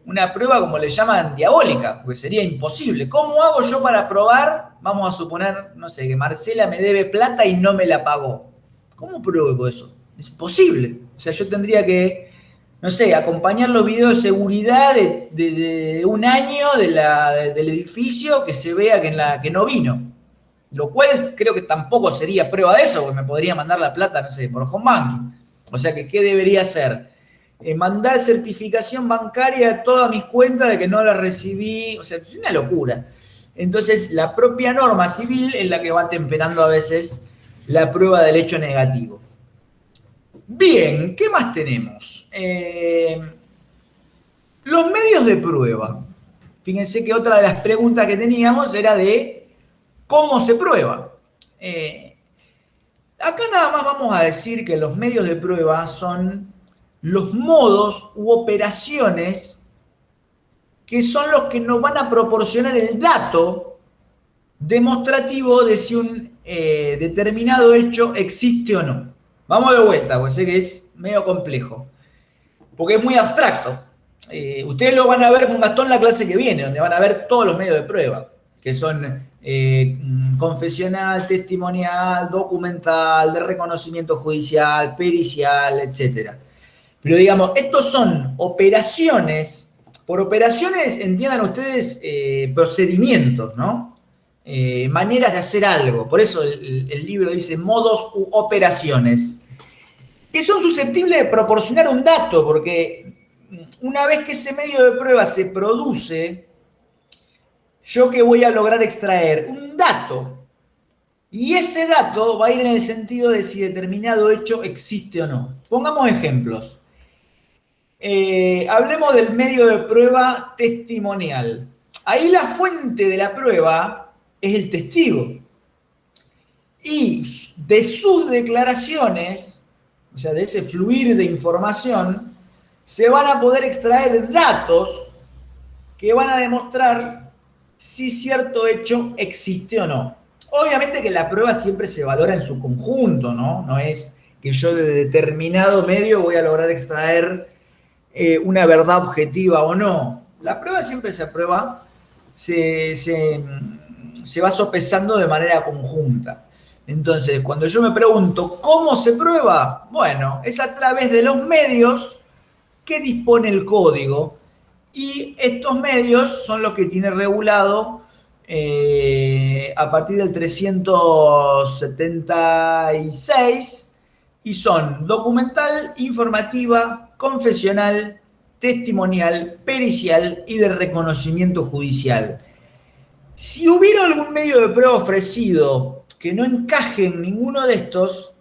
una prueba, como le llaman, diabólica, porque sería imposible. ¿Cómo hago yo para probar? Vamos a suponer, no sé, que Marcela me debe plata y no me la pagó. ¿Cómo pruebo eso? Es imposible. O sea, yo tendría que, no sé, acompañar los videos de seguridad de un año del edificio que se vea que no vino. Lo cual creo que tampoco sería prueba de eso, porque me podría mandar la plata, no sé, por home banking. O sea, que ¿qué debería hacer? Mandar certificación bancaria a todas mis cuentas de que no la recibí. O sea, es una locura. Entonces, la propia norma civil es la que va temperando a veces la prueba del hecho negativo. Bien, ¿qué más tenemos? Los medios de prueba. Fíjense que otra de las preguntas que teníamos era de cómo se prueba. Acá nada más vamos a decir que los medios de prueba son los modos u operaciones que son los que nos van a proporcionar el dato demostrativo de si un determinado hecho existe o no. Vamos de vuelta, porque sé que es medio complejo, porque es muy abstracto. Ustedes lo van a ver con Gastón la clase que viene, donde van a ver todos los medios de prueba, que son confesional, testimonial, documental, de reconocimiento judicial, pericial, etcétera. Pero digamos, estos son operaciones, por operaciones entiendan ustedes procedimientos, ¿no? Maneras de hacer algo. Por eso el libro dice modos u operaciones, que son susceptibles de proporcionar un dato, porque una vez que ese medio de prueba se produce, ¿yo qué voy a lograr extraer? Un dato. Y ese dato va a ir en el sentido de si determinado hecho existe o no. Pongamos ejemplos. Hablemos del medio de prueba testimonial. Ahí la fuente de la prueba es el testigo. Y de sus declaraciones, o sea, de ese fluir de información, se van a poder extraer datos que van a demostrar si cierto hecho existe o no. Obviamente que la prueba siempre se valora en su conjunto, ¿no? No es que yo de determinado medio voy a lograr extraer una verdad objetiva o no. La prueba siempre se aprueba, se va sopesando de manera conjunta. Entonces, cuando yo me pregunto ¿cómo se prueba? Bueno, es a través de los medios que dispone el código, y estos medios son los que tiene regulado a partir del 376 y son documental, informativa, confesional, testimonial, pericial y de reconocimiento judicial. Si hubiera algún medio de prueba ofrecido que no encaje en ninguno de estos,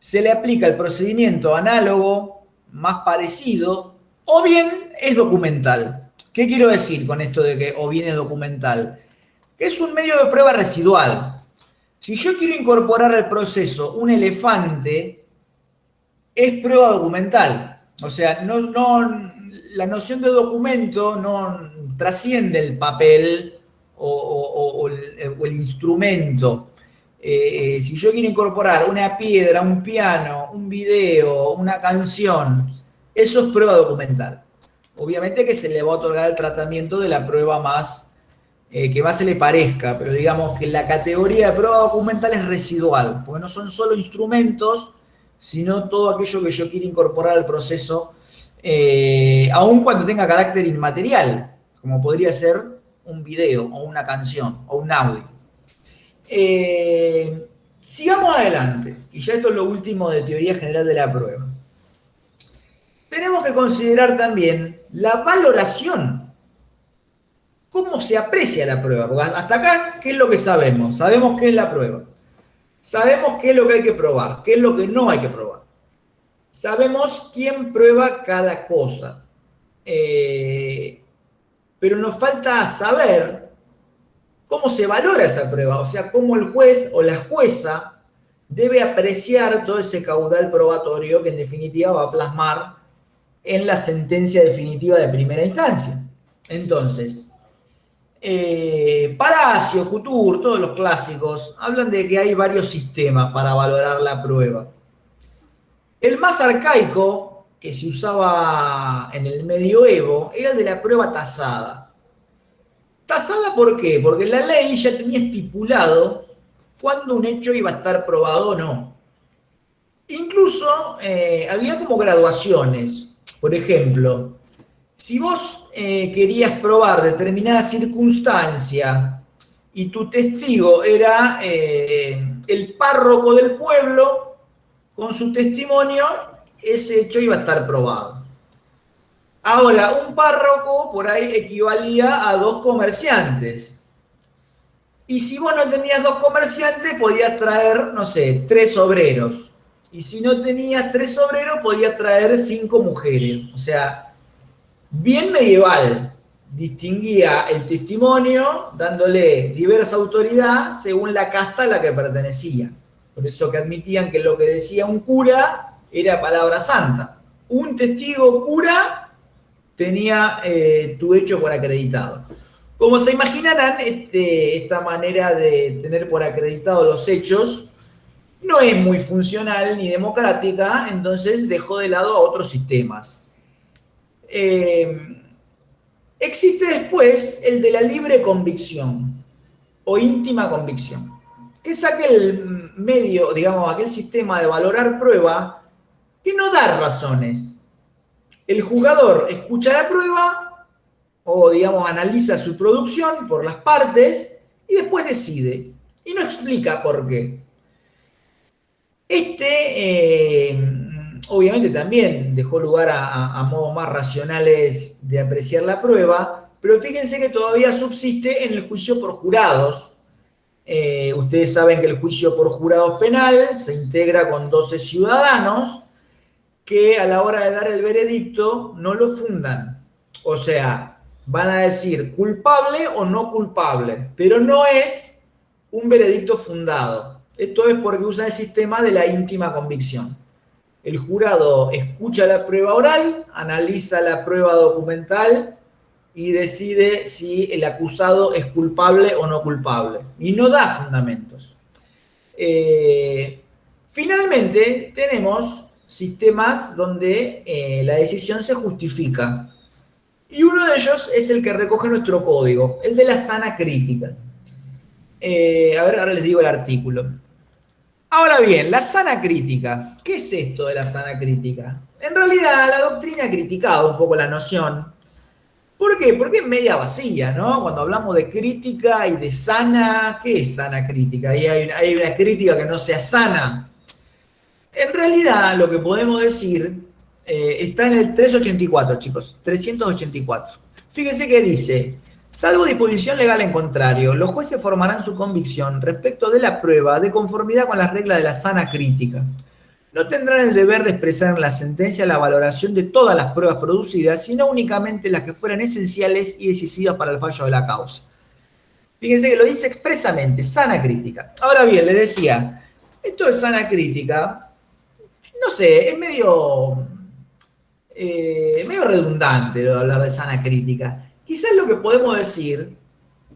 se le aplica el procedimiento análogo, más parecido, o bien es documental. ¿Qué quiero decir con esto de que o bien es documental? Es un medio de prueba residual. Si yo quiero incorporar al proceso un elefante, es prueba documental. O sea, la noción de documento no trasciende el papel o el instrumento. Si yo quiero incorporar una piedra, un piano, un video, una canción, eso es prueba documental. Obviamente que se le va a otorgar el tratamiento de la prueba más que más se le parezca, pero digamos que la categoría de prueba documental es residual, porque no son solo instrumentos, sino todo aquello que yo quiero incorporar al proceso, aun cuando tenga carácter inmaterial, como podría ser un video o una canción o un audio. Sigamos adelante, y ya esto es lo último de teoría general de la prueba. Tenemos que considerar también la valoración. ¿Cómo se aprecia la prueba? Porque hasta acá, ¿qué es lo que sabemos? Sabemos qué es la prueba. Sabemos qué es lo que hay que probar, qué es lo que no hay que probar. Sabemos quién prueba cada cosa. Pero nos falta saber cómo se valora esa prueba, o sea, cómo el juez o la jueza debe apreciar todo ese caudal probatorio que en definitiva va a plasmar en la sentencia definitiva de primera instancia. Entonces, Palacio, Couture, todos los clásicos, hablan de que hay varios sistemas para valorar la prueba. El más arcaico, que se usaba en el medioevo, era el de la prueba tasada. ¿Tasada por qué? Porque la ley ya tenía estipulado cuándo un hecho iba a estar probado o no. Incluso había como graduaciones. Por ejemplo, si vos querías probar determinada circunstancia y tu testigo era el párroco del pueblo, con su testimonio, ese hecho iba a estar probado. Ahora, un párroco por ahí equivalía a 2 comerciantes. Y si vos no tenías 2 comerciantes, podías traer, no sé, 3 obreros. Y si no tenías 3 obreros, podías traer 5 mujeres. O sea, bien medieval, distinguía el testimonio dándole diversa autoridad según la casta a la que pertenecía. Por eso que admitían que lo que decía un cura era palabra santa. Un testigo cura tenía tu hecho por acreditado. Como se imaginarán, esta manera de tener por acreditado los hechos no es muy funcional ni democrática, entonces dejó de lado a otros sistemas. Existe después el de la libre convicción o íntima convicción, que es aquel medio, digamos, aquel sistema de valorar prueba que no da razones. El juzgador escucha la prueba o, digamos, analiza su producción por las partes y después decide. Y no explica por qué. Obviamente también dejó lugar a modos más racionales de apreciar la prueba, pero fíjense que todavía subsiste en el juicio por jurados. Ustedes saben que el juicio por jurados penal se integra con 12 ciudadanos que a la hora de dar el veredicto no lo fundan. O sea, van a decir culpable o no culpable, pero no es un veredicto fundado. Esto es porque usa el sistema de la íntima convicción. El jurado escucha la prueba oral, analiza la prueba documental y decide si el acusado es culpable o no culpable. Y no da fundamentos. Finalmente, tenemos sistemas donde la decisión se justifica. Y uno de ellos es el que recoge nuestro código, el de la sana crítica. A ver, ahora les digo el artículo. Ahora bien, la sana crítica. ¿Qué es esto de la sana crítica? En realidad, la doctrina ha criticado un poco la noción. ¿Por qué? Porque es media vacía, ¿no? Cuando hablamos de crítica y de sana, ¿qué es sana crítica? ¿Y hay una crítica que no sea sana? En realidad, lo que podemos decir está en el 384, chicos, 384. Fíjense que dice: salvo disposición legal en contrario, los jueces formarán su convicción respecto de la prueba de conformidad con las reglas de la sana crítica. No tendrán el deber de expresar en la sentencia la valoración de todas las pruebas producidas, sino únicamente las que fueran esenciales y decisivas para el fallo de la causa. Fíjense que lo dice expresamente, sana crítica. Ahora bien, les decía, esto de sana crítica, no sé, es medio redundante lo de hablar de sana crítica. Quizás lo que podemos decir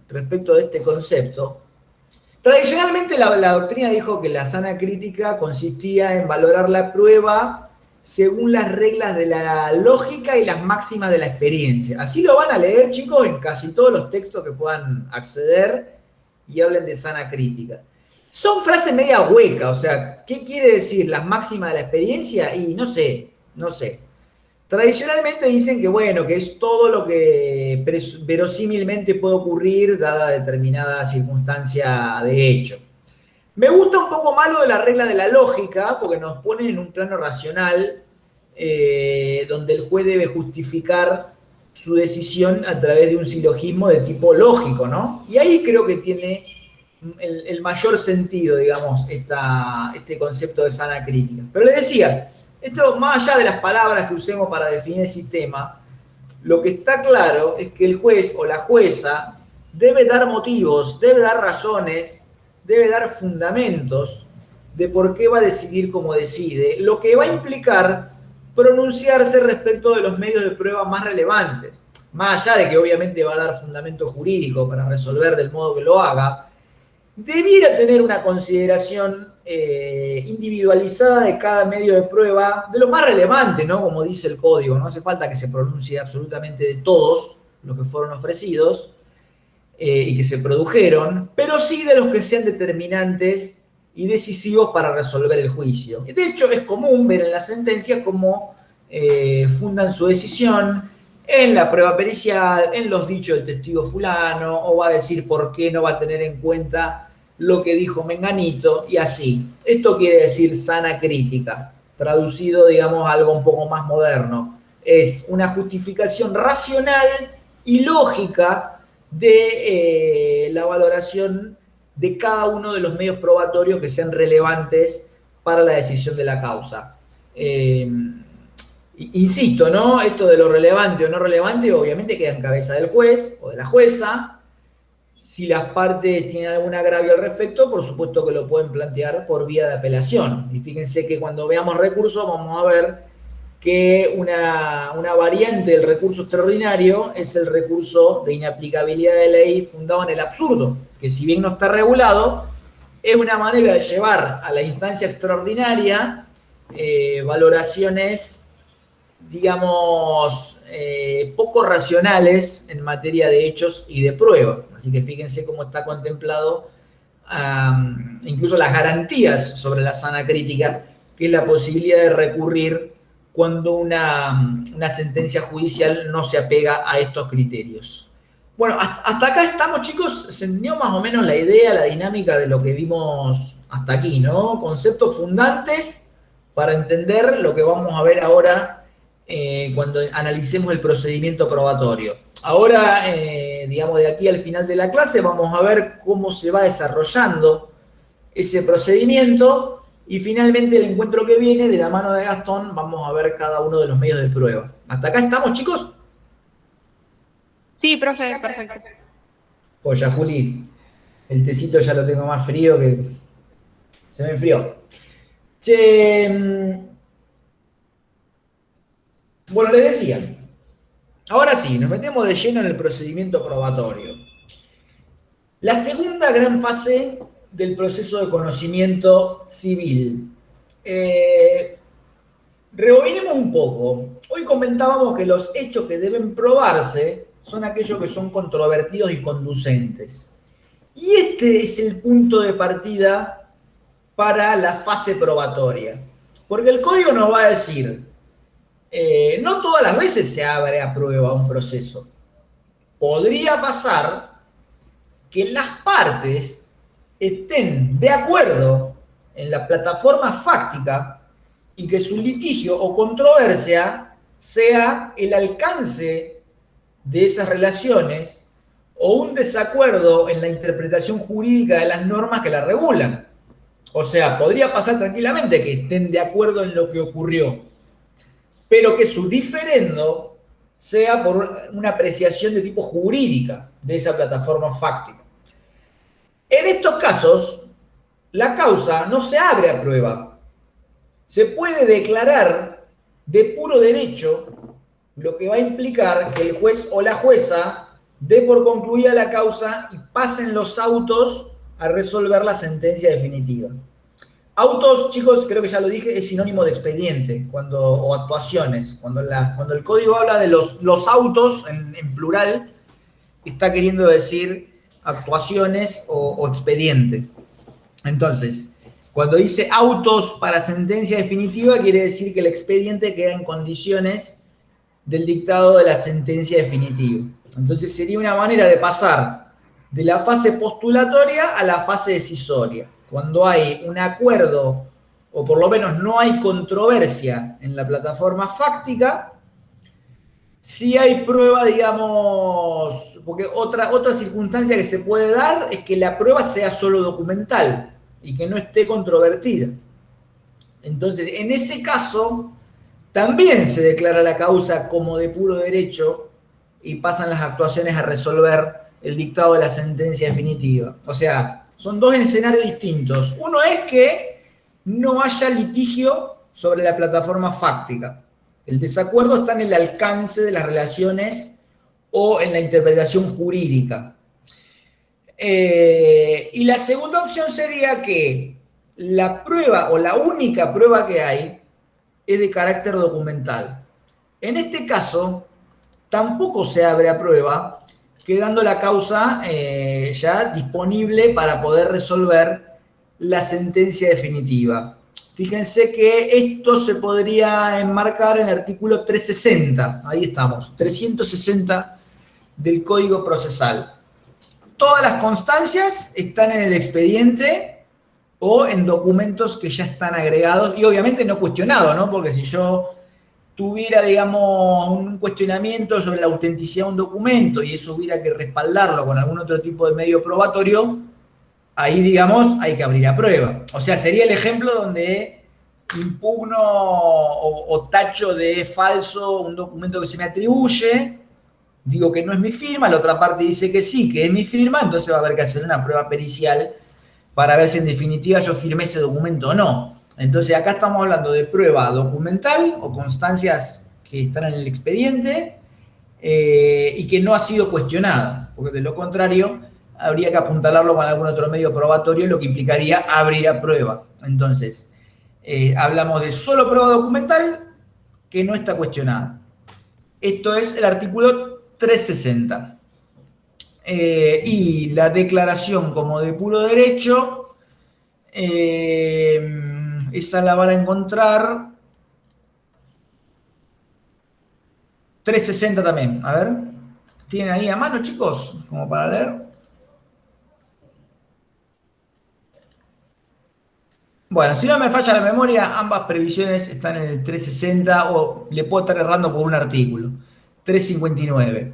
respecto de este concepto Tradicionalmente la doctrina dijo que la sana crítica consistía en valorar la prueba según las reglas de la lógica y las máximas de la experiencia. Así lo van a leer, chicos, en casi todos los textos que puedan acceder y hablen de sana crítica. Son frases media hueca, o sea, ¿qué quiere decir las máximas de la experiencia? Y no sé. Tradicionalmente dicen que, bueno, que es todo lo que verosímilmente puede ocurrir dada determinada circunstancia de hecho. Me gusta un poco más lo de la regla de la lógica, porque nos ponen en un plano racional, donde el juez debe justificar su decisión a través de un silogismo de tipo lógico, ¿no? Y ahí creo que tiene el mayor sentido, digamos, este concepto de sana crítica. Pero les decía, esto más allá de las palabras que usemos para definir el sistema, lo que está claro es que el juez o la jueza debe dar motivos, debe dar razones, debe dar fundamentos de por qué va a decidir como decide, lo que va a implicar pronunciarse respecto de los medios de prueba más relevantes. Más allá de que obviamente va a dar fundamento jurídico para resolver del modo que lo haga, debiera tener una consideración individualizada de cada medio de prueba, de lo más relevante, ¿no? Como dice el código, no hace falta que se pronuncie absolutamente de todos los que fueron ofrecidos y que se produjeron, pero sí de los que sean determinantes y decisivos para resolver el juicio. De hecho, es común ver en las sentencias cómo fundan su decisión en la prueba pericial, en los dichos del testigo fulano, o va a decir por qué no va a tener en cuenta lo que dijo Menganito, y así. Esto quiere decir sana crítica, traducido, digamos, a algo un poco más moderno. Es una justificación racional y lógica de la valoración de cada uno de los medios probatorios que sean relevantes para la decisión de la causa. Insisto, ¿no? Esto de lo relevante o no relevante obviamente queda en cabeza del juez o de la jueza. Si las partes tienen algún agravio al respecto, por supuesto que lo pueden plantear por vía de apelación. Y fíjense que cuando veamos recursos vamos a ver que una variante del recurso extraordinario es el recurso de inaplicabilidad de ley fundado en el absurdo, que si bien no está regulado, es una manera de llevar a la instancia extraordinaria valoraciones, digamos, poco racionales en materia de hechos y de prueba. Así que fíjense cómo está contemplado incluso las garantías sobre la sana crítica, que es la posibilidad de recurrir cuando una sentencia judicial no se apega a estos criterios. Bueno, hasta acá estamos, chicos. Se entendió más o menos la idea, la dinámica de lo que vimos hasta aquí, ¿no? Conceptos fundantes para entender lo que vamos a ver ahora cuando analicemos el procedimiento probatorio. Ahora, digamos, de aquí al final de la clase vamos a ver cómo se va desarrollando ese procedimiento y finalmente el encuentro que viene, de la mano de Gastón, vamos a ver cada uno de los medios de prueba. ¿Hasta acá estamos, chicos? Sí, profe, perfecto. Pues ya, Juli, el tecito ya lo tengo más frío que se me enfrió. Che, bueno, les decía, ahora sí, nos metemos de lleno en el procedimiento probatorio. La segunda gran fase del proceso de conocimiento civil. Rebobinemos un poco. Hoy comentábamos que los hechos que deben probarse son aquellos que son controvertidos y conducentes. Y este es el punto de partida para la fase probatoria. Porque el código nos va a decir, no todas las veces se abre a prueba un proceso. Podría pasar que las partes estén de acuerdo en la plataforma fáctica y que su litigio o controversia sea el alcance de esas relaciones o un desacuerdo en la interpretación jurídica de las normas que la regulan. O sea, podría pasar tranquilamente que estén de acuerdo en lo que ocurrió, pero que su diferendo sea por una apreciación de tipo jurídica de esa plataforma fáctica. En estos casos, la causa no se abre a prueba. Se puede declarar de puro derecho, lo que va a implicar que el juez o la jueza dé por concluida la causa y pasen los autos a resolver la sentencia definitiva. Autos, chicos, creo que ya lo dije, es sinónimo de expediente o actuaciones. Cuando el código habla de los autos en plural, está queriendo decir actuaciones o expediente. Entonces, cuando dice autos para sentencia definitiva, quiere decir que el expediente queda en condiciones del dictado de la sentencia definitiva. Entonces, sería una manera de pasar de la fase postulatoria a la fase decisoria. Cuando hay un acuerdo, o por lo menos no hay controversia en la plataforma fáctica, si hay prueba, digamos, porque otra circunstancia que se puede dar es que la prueba sea solo documental y que no esté controvertida. Entonces, en ese caso, también se declara la causa como de puro derecho y pasan las actuaciones a resolver el dictado de la sentencia definitiva. O sea, son dos escenarios distintos. Uno es que no haya litigio sobre la plataforma fáctica. El desacuerdo está en el alcance de las relaciones o en la interpretación jurídica. Y la segunda opción sería que la prueba o la única prueba que hay es de carácter documental. En este caso, tampoco se abre a prueba, quedando la causa ya disponible para poder resolver la sentencia definitiva. Fíjense que esto se podría enmarcar en el artículo 360, ahí estamos, 360 del Código Procesal. Todas las constancias están en el expediente o en documentos que ya están agregados y obviamente no cuestionados, ¿no? Porque si yo tuviera, digamos, un cuestionamiento sobre la autenticidad de un documento y eso hubiera que respaldarlo con algún otro tipo de medio probatorio, ahí, digamos, hay que abrir a prueba. O sea, sería el ejemplo donde impugno o tacho de falso un documento que se me atribuye, digo que no es mi firma, la otra parte dice que sí, que es mi firma, entonces va a haber que hacer una prueba pericial para ver si en definitiva yo firmé ese documento o no. Entonces acá estamos hablando de prueba documental o constancias que están en el expediente y que no ha sido cuestionada, porque de lo contrario habría que apuntalarlo con algún otro medio probatorio, lo que implicaría abrir a prueba. Entonces, hablamos de solo prueba documental que no está cuestionada. Esto es el artículo 360. Y la declaración como de puro derecho, esa la van a encontrar 360 también. A ver, ¿tienen ahí a mano, chicos? Como para leer. Bueno, si no me falla la memoria, ambas previsiones están en el 360 o le puedo estar errando por un artículo. 359.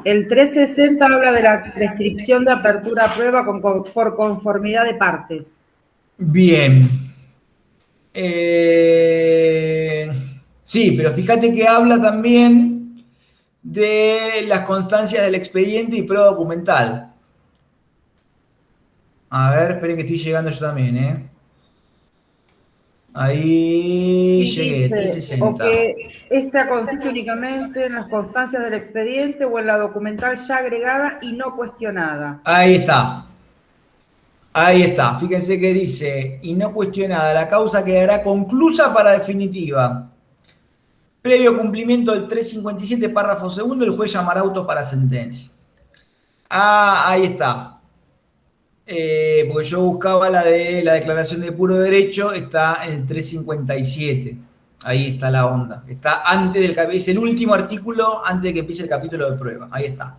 El 360 habla de la prescripción de apertura a prueba por conformidad de partes. Bien. Sí, pero fíjate que habla también de las constancias del expediente y prueba documental. A ver, esperen que estoy llegando yo también, ¿eh? Ahí llegué, 360. O que esta consiste únicamente en las constancias del expediente o en la documental ya agregada y no cuestionada. Ahí está. Ahí está. Fíjense que dice, y no cuestionada, la causa quedará conclusa para definitiva. Previo cumplimiento del 357, párrafo segundo, el juez llamará autos para sentencia. Ah, ahí está. Porque yo buscaba la de la declaración de puro derecho, está en el 357. Ahí está la onda. Está antes del capítulo, es el último artículo antes de que empiece el capítulo de prueba. Ahí está.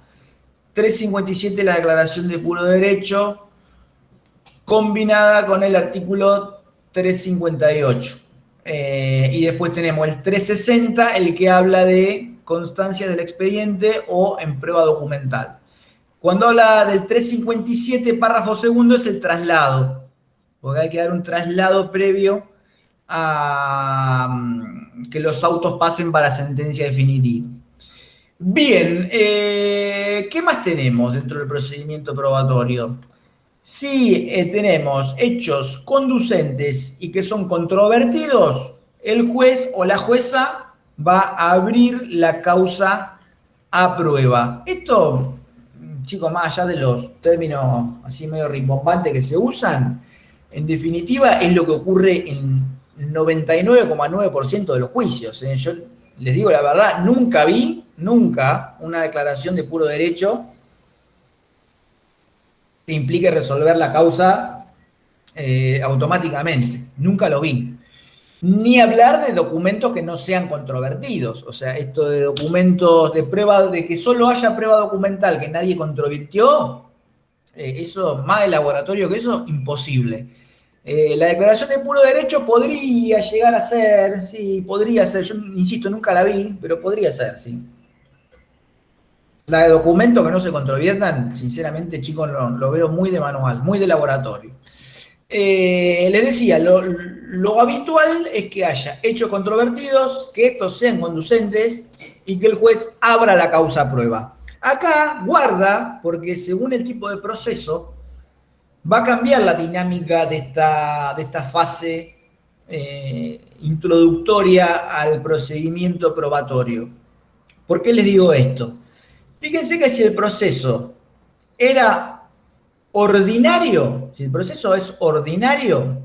357, la declaración de puro derecho, combinada con el artículo 358. Y después tenemos el 360, el que habla de constancias del expediente o en prueba documental. Cuando habla del 357, párrafo segundo, es el traslado, porque hay que dar un traslado previo a que los autos pasen para sentencia definitiva. Bien, ¿qué más tenemos dentro del procedimiento probatorio? Si tenemos hechos conducentes y que son controvertidos, el juez o la jueza va a abrir la causa a prueba. Esto chicos, más allá de los términos así medio rimbombantes que se usan, en definitiva es lo que ocurre en 99,9% de los juicios. Yo les digo la verdad, nunca una declaración de puro derecho que implique resolver la causa automáticamente. Nunca lo vi. Ni hablar de documentos que no sean controvertidos. O sea, esto de documentos de prueba, de que solo haya prueba documental que nadie controvirtió, eso, más de laboratorio que eso, imposible. La declaración de puro derecho podría llegar a ser, sí, podría ser, yo insisto, nunca la vi, pero podría ser, sí. La de documentos que no se controviertan, sinceramente, chicos, lo veo muy de manual, muy de laboratorio. Les decía, lo habitual es que haya hechos controvertidos, que estos sean conducentes y que el juez abra la causa a prueba. Acá guarda, porque según el tipo de proceso, va a cambiar la dinámica de esta fase introductoria al procedimiento probatorio. ¿Por qué les digo esto? Fíjense que si el proceso era ordinario, si el proceso es ordinario,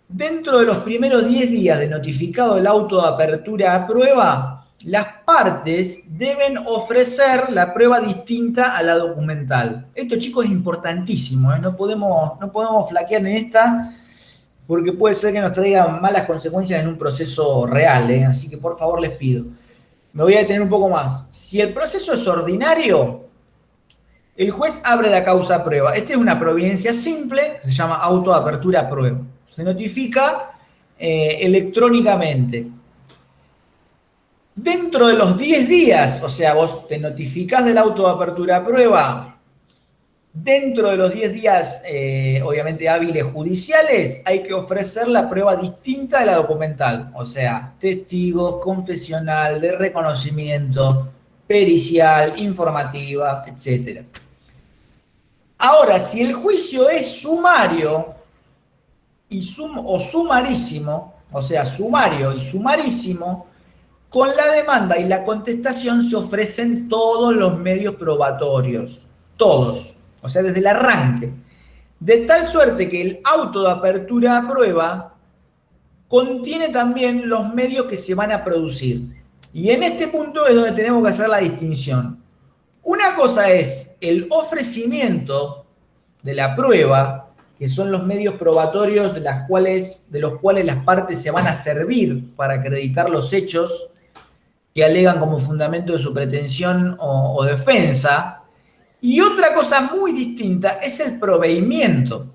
dentro de los primeros 10 días de notificado el auto de apertura a prueba, las partes deben ofrecer la prueba distinta a la documental. Esto, chicos, es importantísimo, ¿eh? No podemos flaquear en esta, porque puede ser que nos traiga malas consecuencias en un proceso real, ¿eh? Así que por favor les pido. Me voy a detener un poco más. Si el proceso es ordinario, el juez abre la causa a prueba. Esta es una providencia simple, que se llama auto de apertura a prueba. Se notifica electrónicamente. Dentro de los 10 días, o sea, vos te notificás del auto de apertura a prueba, dentro de los 10 días, obviamente hábiles judiciales, hay que ofrecer la prueba distinta de la documental, o sea, testigos, confesional, de reconocimiento, pericial, informativa, etc. Ahora, si el juicio es sumario o sumarísimo, o sea, sumario y sumarísimo, con la demanda y la contestación se ofrecen todos los medios probatorios, todos, o sea, desde el arranque, de tal suerte que el auto de apertura a prueba contiene también los medios que se van a producir. Y en este punto es donde tenemos que hacer la distinción. Una cosa es el ofrecimiento de la prueba, que son los medios probatorios de los cuales las partes se van a servir para acreditar los hechos que alegan como fundamento de su pretensión o defensa. Y otra cosa muy distinta es el proveimiento,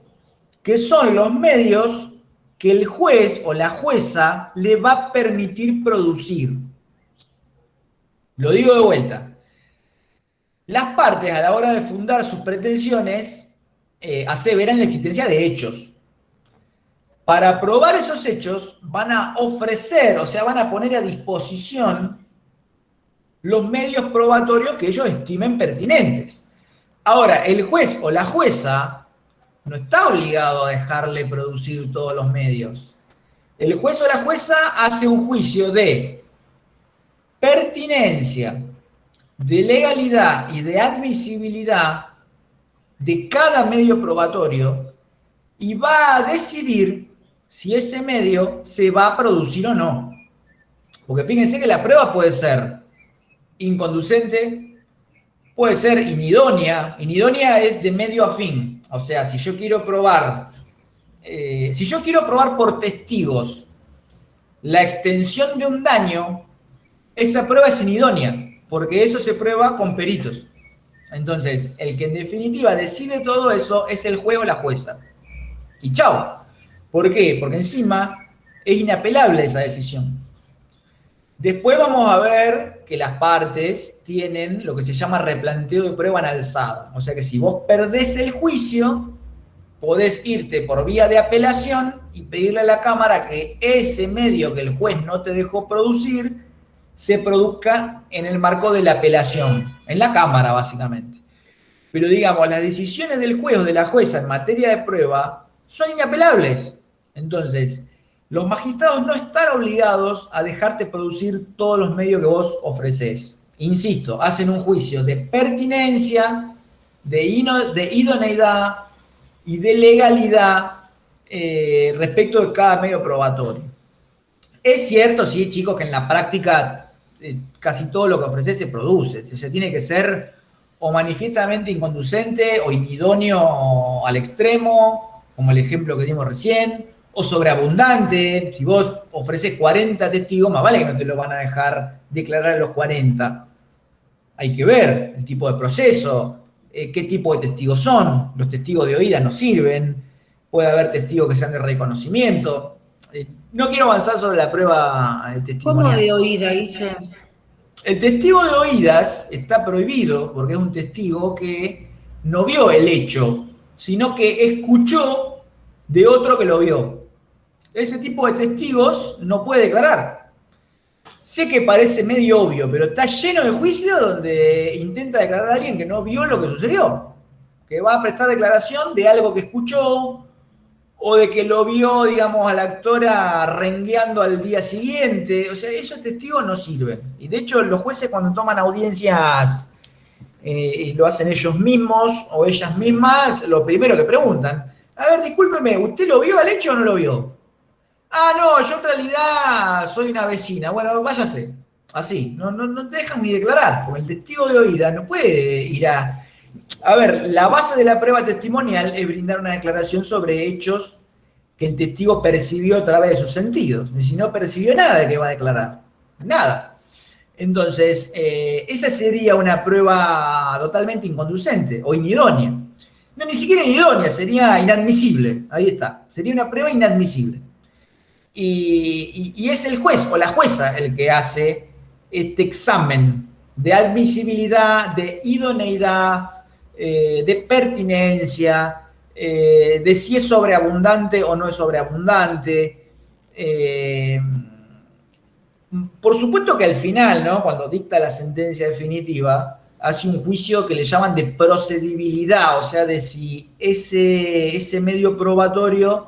que son los medios que el juez o la jueza le va a permitir producir. Lo digo de vuelta. Las partes, a la hora de fundar sus pretensiones, aseveran la existencia de hechos. Para probar esos hechos, van a ofrecer, o sea, van a poner a disposición los medios probatorios que ellos estimen pertinentes. Ahora, el juez o la jueza no está obligado a dejarle producir todos los medios. El juez o la jueza hace un juicio de pertinencia, de legalidad y de admisibilidad de cada medio probatorio y va a decidir si ese medio se va a producir o no. Porque fíjense que la prueba puede ser inconducente, puede ser inidónea. Inidónea es de medio a fin. O sea, si yo quiero probar por testigos la extensión de un daño, esa prueba es inidónea, porque eso se prueba con peritos. Entonces, el que en definitiva decide todo eso es el juez o la jueza. Y chao. ¿Por qué? Porque encima es inapelable esa decisión. Después vamos a ver que las partes tienen lo que se llama replanteo de prueba en alzada. O sea que si vos perdés el juicio, podés irte por vía de apelación y pedirle a la Cámara que ese medio que el juez no te dejó producir se produzca en el marco de la apelación, en la Cámara básicamente. Pero digamos, las decisiones del juez o de la jueza en materia de prueba son inapelables. Entonces, los magistrados no están obligados a dejarte producir todos los medios que vos ofreces. insisto, hacen un juicio de pertinencia, de idoneidad y de legalidad respecto de cada medio probatorio. Es cierto, sí, chicos, que en la práctica casi todo lo que ofrece se produce. Se tiene que ser o manifiestamente inconducente o inidóneo al extremo, como el ejemplo que dimos recién, o sobreabundante. Si vos ofreces 40 testigos, más vale que no te lo van a dejar declarar a los 40. Hay que ver el tipo de proceso, qué tipo de testigos son. Los testigos de oídas no sirven. Puede haber testigos que sean de reconocimiento. No quiero avanzar sobre la prueba testimonial. ¿Cómo de oída, Guille? El testigo de oídas está prohibido porque es un testigo que no vio el hecho, sino que escuchó de otro que lo vio. Ese tipo de testigos no puede declarar. Sé que parece medio obvio, pero está lleno de juicios donde intenta declarar a alguien que no vio lo que sucedió, que va a prestar declaración de algo que escuchó o de que lo vio, digamos, a la actora rengueando al día siguiente. O sea, esos testigos no sirven. Y de hecho, los jueces cuando toman audiencias y lo hacen ellos mismos o ellas mismas, lo primero que preguntan, a ver, discúlpeme, ¿usted lo vio al hecho o no lo vio? Ah, no, yo en realidad soy una vecina. Bueno, váyase. Así, no te dejan ni declarar, porque el testigo de oída no puede ir a... A ver, la base de la prueba testimonial es brindar una declaración sobre hechos que el testigo percibió a través de sus sentidos. Y si no percibió nada, ¿de qué va a declarar? Nada. Entonces, esa sería una prueba totalmente inconducente o inidónea. No, ni siquiera inidónea, sería inadmisible. Ahí está. Sería una prueba inadmisible. Y es el juez o la jueza el que hace este examen de admisibilidad, de idoneidad, de pertinencia, de si es sobreabundante o no es sobreabundante. Por supuesto que al final, ¿no? Cuando dicta la sentencia definitiva, hace un juicio que le llaman de procedibilidad, o sea, de si ese medio probatorio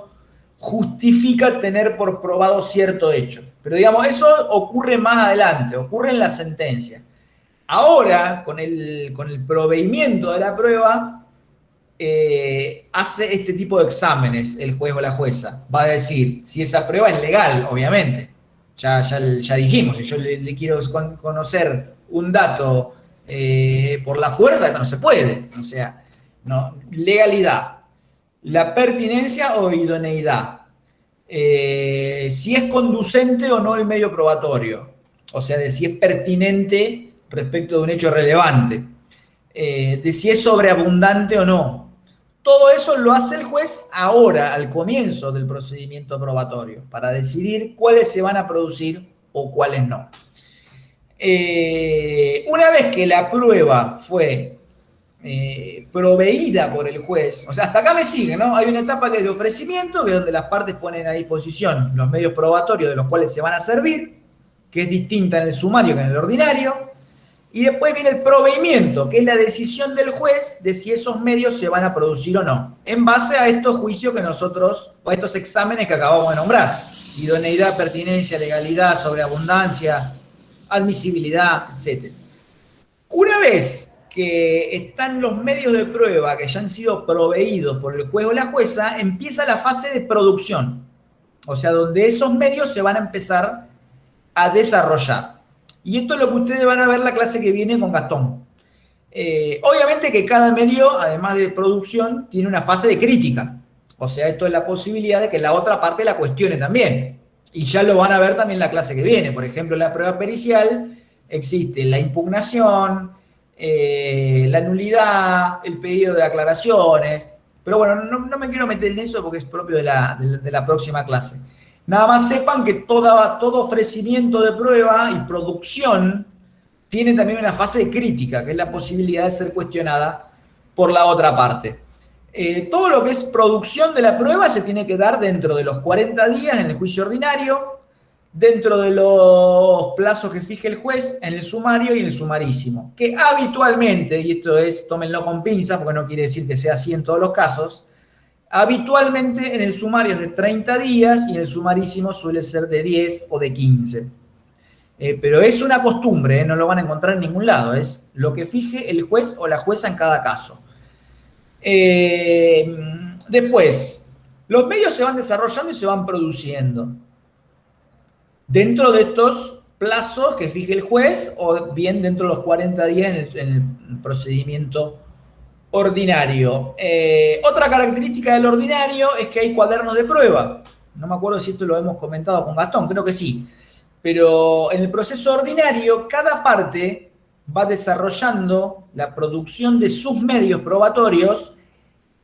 justifica tener por probado cierto hecho. Pero digamos, eso ocurre más adelante, ocurre en la sentencia. Ahora, con el proveimiento de la prueba, hace este tipo de exámenes el juez o la jueza. Va a decir si esa prueba es legal, obviamente. Ya dijimos, si yo le quiero conocer un dato por la fuerza, esto no se puede. O sea, no, legalidad, la pertinencia o idoneidad. Si es conducente o no el medio probatorio. O sea, de si es pertinente respecto de un hecho relevante, de si es sobreabundante o no. Todo eso lo hace el juez ahora, al comienzo del procedimiento probatorio, para decidir cuáles se van a producir o cuáles no. Una vez que la prueba fue proveída por el juez, o sea, hasta acá me sigue, ¿no? Hay una etapa que es de ofrecimiento, que es donde las partes ponen a disposición los medios probatorios de los cuales se van a servir, que es distinta en el sumario que en el ordinario. Y después viene el proveimiento, que es la decisión del juez de si esos medios se van a producir o no, en base a estos juicios que nosotros, o a estos exámenes que acabamos de nombrar. Idoneidad, pertinencia, legalidad, sobreabundancia, admisibilidad, etc. Una vez que están los medios de prueba que ya han sido proveídos por el juez o la jueza, empieza la fase de producción. O sea, donde esos medios se van a empezar a desarrollar. Y esto es lo que ustedes van a ver la clase que viene con Gastón. Obviamente que cada medio, además de producción, tiene una fase de crítica. O sea, esto es la posibilidad de que la otra parte la cuestione también. Y ya lo van a ver también la clase que viene. Por ejemplo, en la prueba pericial existe la impugnación, la nulidad, el pedido de aclaraciones. Pero bueno, no me quiero meter en eso porque es propio de la próxima clase. Nada más sepan que todo ofrecimiento de prueba y producción tiene también una fase de crítica, que es la posibilidad de ser cuestionada por la otra parte. Todo lo que es producción de la prueba se tiene que dar dentro de los 40 días en el juicio ordinario, dentro de los plazos que fije el juez en el sumario y en el sumarísimo, que habitualmente, y esto es, tómenlo con pinzas porque no quiere decir que sea así en todos los casos, habitualmente en el sumario es de 30 días y en el sumarísimo suele ser de 10 o de 15. Pero es una costumbre, no lo van a encontrar en ningún lado, es lo que fije el juez o la jueza en cada caso. Después, los medios se van desarrollando y se van produciendo dentro de estos plazos que fije el juez o bien dentro de los 40 días en el procedimiento ordinario. Otra característica del ordinario es que hay cuadernos de prueba. No me acuerdo si esto lo hemos comentado con Gastón, creo que sí. Pero en el proceso ordinario, cada parte va desarrollando la producción de sus medios probatorios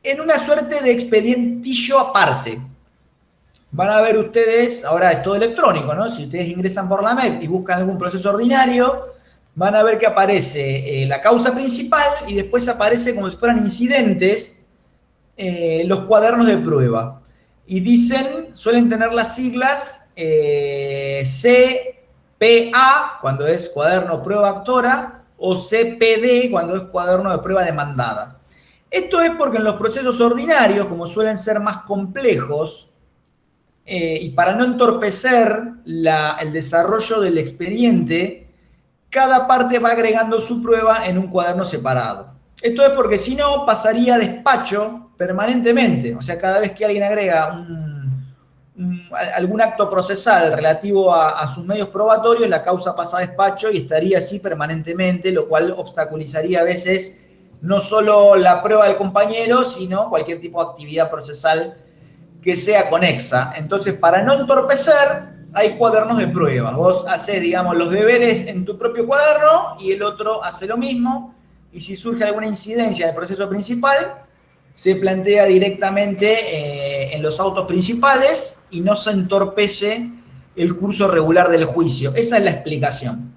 en una suerte de expedientillo aparte. Van a ver ustedes, ahora es todo electrónico, ¿no? Si ustedes ingresan por la MEP y buscan algún proceso ordinario, van a ver que aparece la causa principal y después aparece como si fueran incidentes los cuadernos de prueba. Y dicen, suelen tener las siglas CPA, cuando es cuaderno prueba actora, o CPD, cuando es cuaderno de prueba demandada. Esto es porque en los procesos ordinarios, como suelen ser más complejos, y para no entorpecer el desarrollo del expediente, cada parte va agregando su prueba en un cuaderno separado. Esto es porque si no, pasaría a despacho permanentemente. O sea, cada vez que alguien agrega algún acto procesal relativo a sus medios probatorios, la causa pasa a despacho y estaría así permanentemente, lo cual obstaculizaría a veces no solo la prueba del compañero, sino cualquier tipo de actividad procesal que sea conexa. Entonces, para no entorpecer, hay cuadernos de prueba. Vos haces, digamos, los deberes en tu propio cuaderno y el otro hace lo mismo. Y si surge alguna incidencia del proceso principal, se plantea directamente en los autos principales y no se entorpece el curso regular del juicio. Esa es la explicación.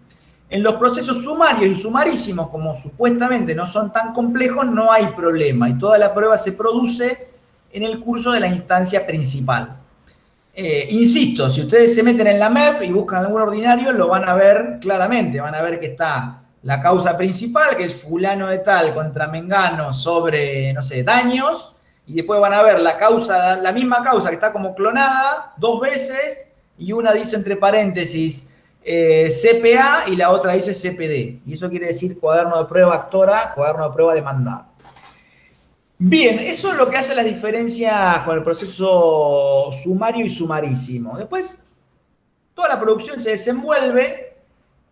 En los procesos sumarios y sumarísimos, como supuestamente no son tan complejos, no hay problema y toda la prueba se produce en el curso de la instancia principal. Insisto, si ustedes se meten en la MEP y buscan algún ordinario, lo van a ver claramente. Van a ver que está la causa principal, que es fulano de tal contra mengano sobre, no sé, daños, y después van a ver la misma causa que está como clonada 2 veces, y una dice entre paréntesis CPA y la otra dice CPD. Y eso quiere decir cuaderno de prueba actora, cuaderno de prueba demandada. Bien, eso es lo que hace la diferencia con el proceso sumario y sumarísimo. Después, toda la producción se desenvuelve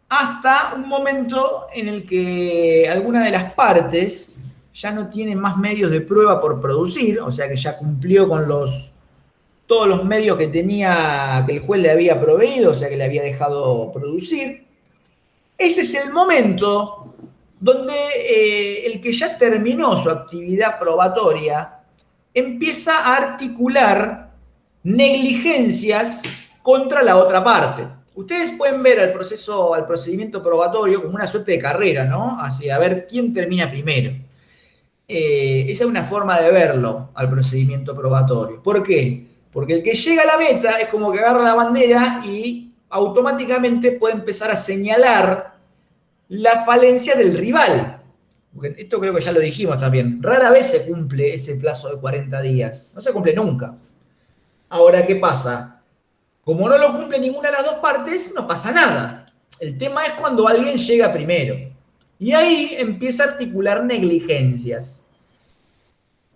hasta un momento en el que alguna de las partes ya no tiene más medios de prueba por producir, o sea que ya cumplió con todos los medios que tenía, que el juez le había proveído, o sea que le había dejado producir. Ese es el momento donde el que ya terminó su actividad probatoria empieza a articular negligencias contra la otra parte. Ustedes pueden ver al procedimiento probatorio como una suerte de carrera, ¿no? Hacia ver quién termina primero. Esa es una forma de verlo al procedimiento probatorio. ¿Por qué? Porque el que llega a la meta es como que agarra la bandera y automáticamente puede empezar a señalar la falencia del rival. Porque esto creo que ya lo dijimos también. Rara vez se cumple ese plazo de 40 días. No se cumple nunca. Ahora, ¿qué pasa? Como no lo cumple ninguna de las dos partes, no pasa nada. El tema es cuando alguien llega primero. Y ahí empieza a articular negligencias.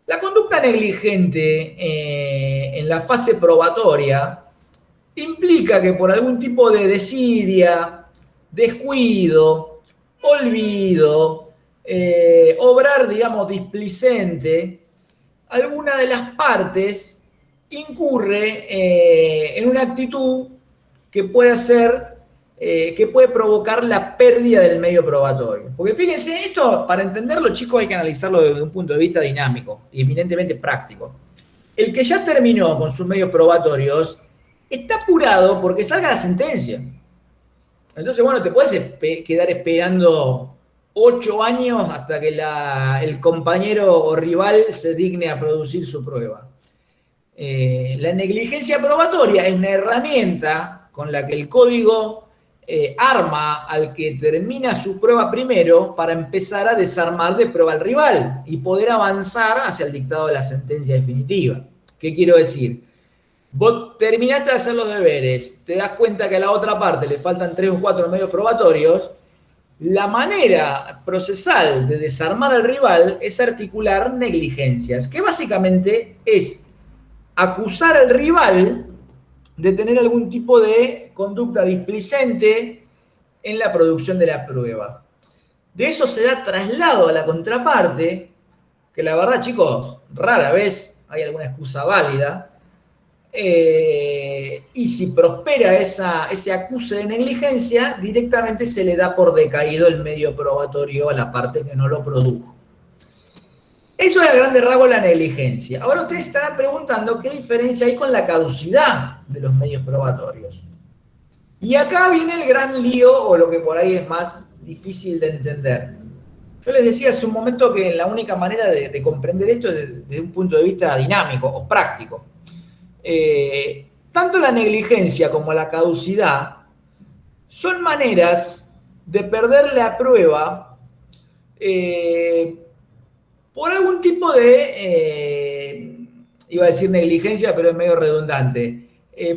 La conducta negligente en la fase probatoria implica que por algún tipo de desidia, descuido, olvido, obrar, digamos, displicente, alguna de las partes incurre en una actitud que puede provocar la pérdida del medio probatorio. Porque fíjense, esto para entenderlo, chicos, hay que analizarlo desde un punto de vista dinámico y eminentemente práctico. El que ya terminó con sus medios probatorios está apurado porque salga la sentencia. Entonces, bueno, te puedes quedar esperando 8 años hasta que el compañero o rival se digne a producir su prueba. La negligencia probatoria es una herramienta con la que el código arma al que termina su prueba primero para empezar a desarmar de prueba al rival y poder avanzar hacia el dictado de la sentencia definitiva. ¿Qué quiero decir? Vos terminaste de hacer los deberes, te das cuenta que a la otra parte le faltan 3 o 4 medios probatorios. La manera procesal de desarmar al rival es articular negligencias, que básicamente es acusar al rival de tener algún tipo de conducta displicente en la producción de la prueba. De eso se da traslado a la contraparte, que la verdad, chicos, rara vez hay alguna excusa válida, y si prospera ese acuse de negligencia, directamente se le da por decaído el medio probatorio a la parte que no lo produjo. Eso es a grandes rasgos la negligencia. Ahora ustedes estarán preguntando qué diferencia hay con la caducidad de los medios probatorios. Y acá viene el gran lío, o lo que por ahí es más difícil de entender. Yo les decía hace un momento que la única manera de comprender esto es desde un punto de vista dinámico o práctico. Tanto la negligencia como la caducidad son maneras de perder la prueba por algún tipo de, iba a decir negligencia, pero es medio redundante,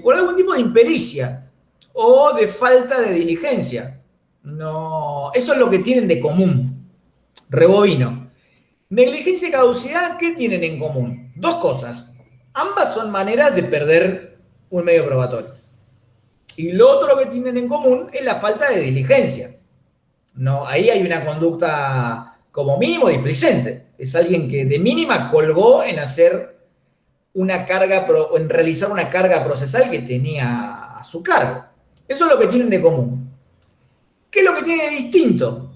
por algún tipo de impericia o de falta de diligencia. No, eso es lo que tienen de común. Rebobino. Negligencia y caducidad, ¿qué tienen en común? Dos cosas. Ambas son maneras de perder un medio probatorio. Y lo otro que tienen en común es la falta de diligencia. No, ahí hay una conducta como mínimo displicente. Es alguien que de mínima colgó en hacer una carga, en realizar una carga procesal que tenía a su cargo. Eso es lo que tienen de común. ¿Qué es lo que tiene de distinto?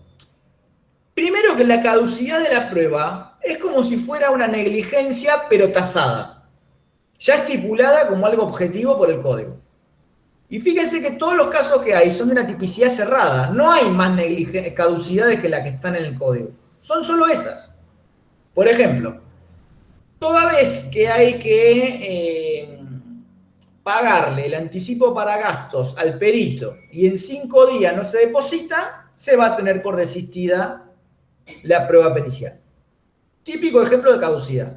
Primero, que la caducidad de la prueba es como si fuera una negligencia pero tasada, ya estipulada como algo objetivo por el código. Y fíjense que todos los casos que hay son de una tipicidad cerrada. No hay más caducidades que las que están en el código. Son solo esas. Por ejemplo, toda vez que hay que pagarle el anticipo para gastos al perito y en 5 días no se deposita, se va a tener por desistida la prueba pericial. Típico ejemplo de caducidad.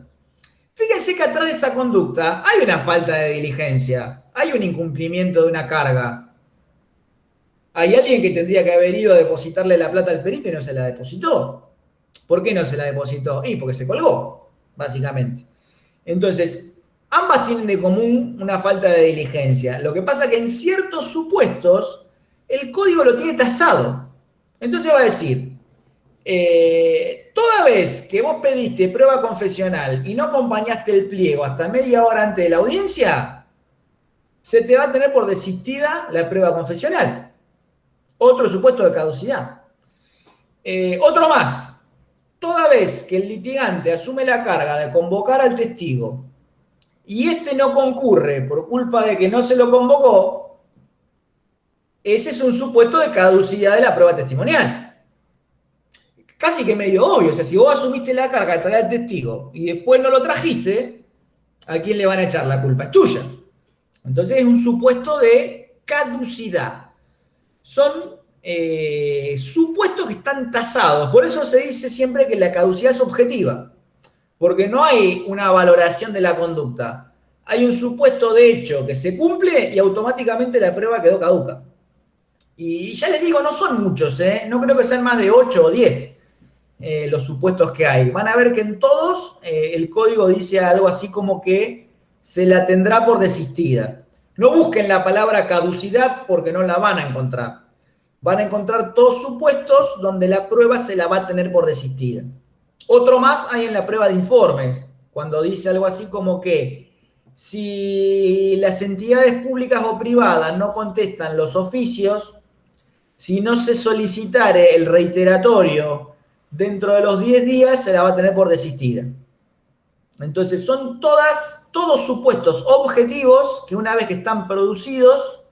Fíjense que atrás de esa conducta hay una falta de diligencia, hay un incumplimiento de una carga. Hay alguien que tendría que haber ido a depositarle la plata al perito y no se la depositó. ¿Por qué no se la depositó? Y porque se colgó, básicamente. Entonces, ambas tienen de común una falta de diligencia. Lo que pasa es que en ciertos supuestos el código lo tiene tasado. Entonces va a decir, toda vez que vos pediste prueba confesional y no acompañaste el pliego hasta media hora antes de la audiencia, se te va a tener por desistida la prueba confesional. Otro supuesto de caducidad. Otro más. Toda vez que el litigante asume la carga de convocar al testigo y este no concurre por culpa de que no se lo convocó, ese es un supuesto de caducidad de la prueba testimonial. Casi que medio obvio, o sea, si vos asumiste la carga de traer al testigo y después no lo trajiste, ¿a quién le van a echar la culpa? Es tuya. Entonces es un supuesto de caducidad. Son supuestos que están tasados, por eso se dice siempre que la caducidad es objetiva, porque no hay una valoración de la conducta. Hay un supuesto de hecho que se cumple y automáticamente la prueba quedó caduca. Y ya les digo, no son muchos, no creo que sean más de 8 o 10 los supuestos que hay. Van a ver que en todos el código dice algo así como que se la tendrá por desistida. No busquen la palabra caducidad porque no la van a encontrar. Van a encontrar todos supuestos donde la prueba se la va a tener por desistida. Otro más hay en la prueba de informes, cuando dice algo así como que si las entidades públicas o privadas no contestan los oficios, si no se solicitare el reiteratorio dentro de los 10 días, se la va a tener por desistida. Entonces son todos supuestos objetivos que una vez que están producidos,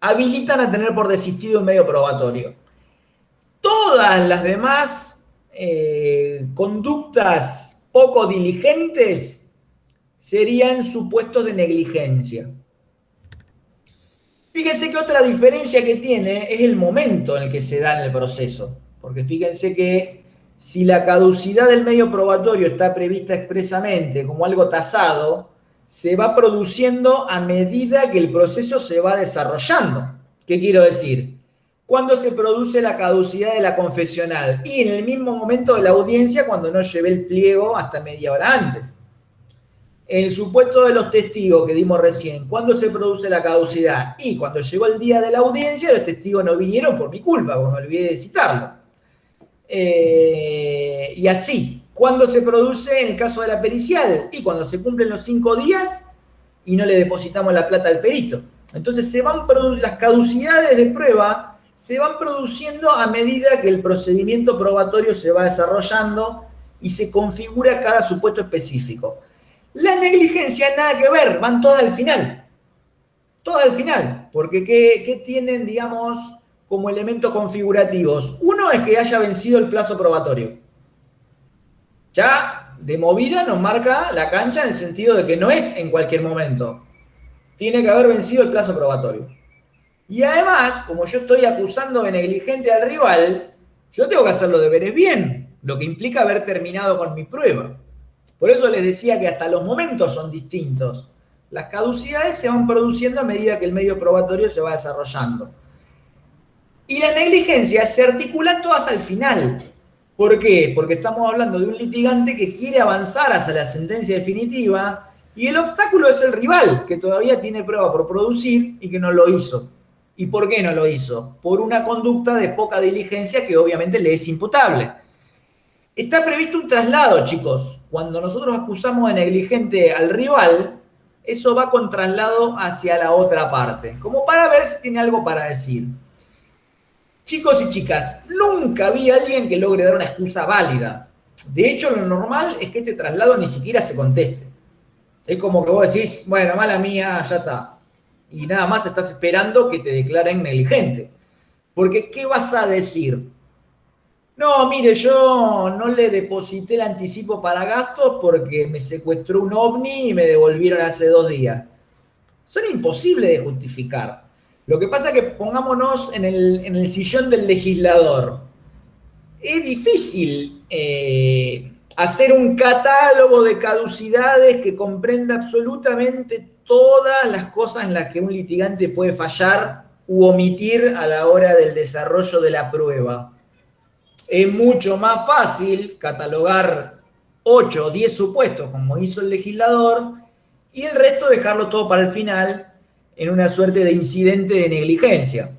habilitan a tener por desistido un medio probatorio. Todas las demás conductas poco diligentes serían supuestos de negligencia. Fíjense que otra diferencia que tiene es el momento en el que se da en el proceso. Porque fíjense que si la caducidad del medio probatorio está prevista expresamente como algo tasado, se va produciendo a medida que el proceso se va desarrollando. ¿Qué quiero decir? ¿Cuándo se produce la caducidad de la confesional? Y en el mismo momento de la audiencia, cuando no llevé el pliego hasta media hora antes. En el supuesto de los testigos que dimos recién, ¿cuándo se produce la caducidad? Y cuando llegó el día de la audiencia, los testigos no vinieron por mi culpa, porque me olvidé de citarlo. Y así, ¿cuándo se produce en el caso de la pericial? Y cuando se cumplen los 5 días y no le depositamos la plata al perito. Entonces las caducidades de prueba se van produciendo a medida que el procedimiento probatorio se va desarrollando y se configura cada supuesto específico. La negligencia nada que ver, van todas al final. Todas al final, porque ¿qué tienen, digamos, como elementos configurativos? Uno es que haya vencido el plazo probatorio. Ya de movida nos marca la cancha en el sentido de que no es en cualquier momento. Tiene que haber vencido el plazo probatorio. Y además, como yo estoy acusando de negligente al rival, yo tengo que hacer los deberes bien, lo que implica haber terminado con mi prueba. Por eso les decía que hasta los momentos son distintos. Las caducidades se van produciendo a medida que el medio probatorio se va desarrollando. Y las negligencias se articulan todas al final. ¿Por qué? Porque estamos hablando de un litigante que quiere avanzar hacia la sentencia definitiva y el obstáculo es el rival, que todavía tiene prueba por producir y que no lo hizo. ¿Y por qué no lo hizo? Por una conducta de poca diligencia que obviamente le es imputable. Está previsto un traslado, chicos. Cuando nosotros acusamos de negligente al rival, eso va con traslado hacia la otra parte, como para ver si tiene algo para decir. Chicos y chicas, nunca vi a alguien que logre dar una excusa válida. De hecho, lo normal es que este traslado ni siquiera se conteste. Es como que vos decís, bueno, mala mía, ya está. Y nada más estás esperando que te declaren negligente. Porque, ¿qué vas a decir? No, mire, yo no le deposité el anticipo para gastos porque me secuestró un ovni y me devolvieron hace 2 días. Son imposibles de justificar. Lo que pasa es que pongámonos en el sillón del legislador. Es difícil hacer un catálogo de caducidades que comprenda absolutamente todas las cosas en las que un litigante puede fallar u omitir a la hora del desarrollo de la prueba. Es mucho más fácil catalogar 8 o 10 supuestos, como hizo el legislador, y el resto dejarlo todo para el final en una suerte de incidente de negligencia.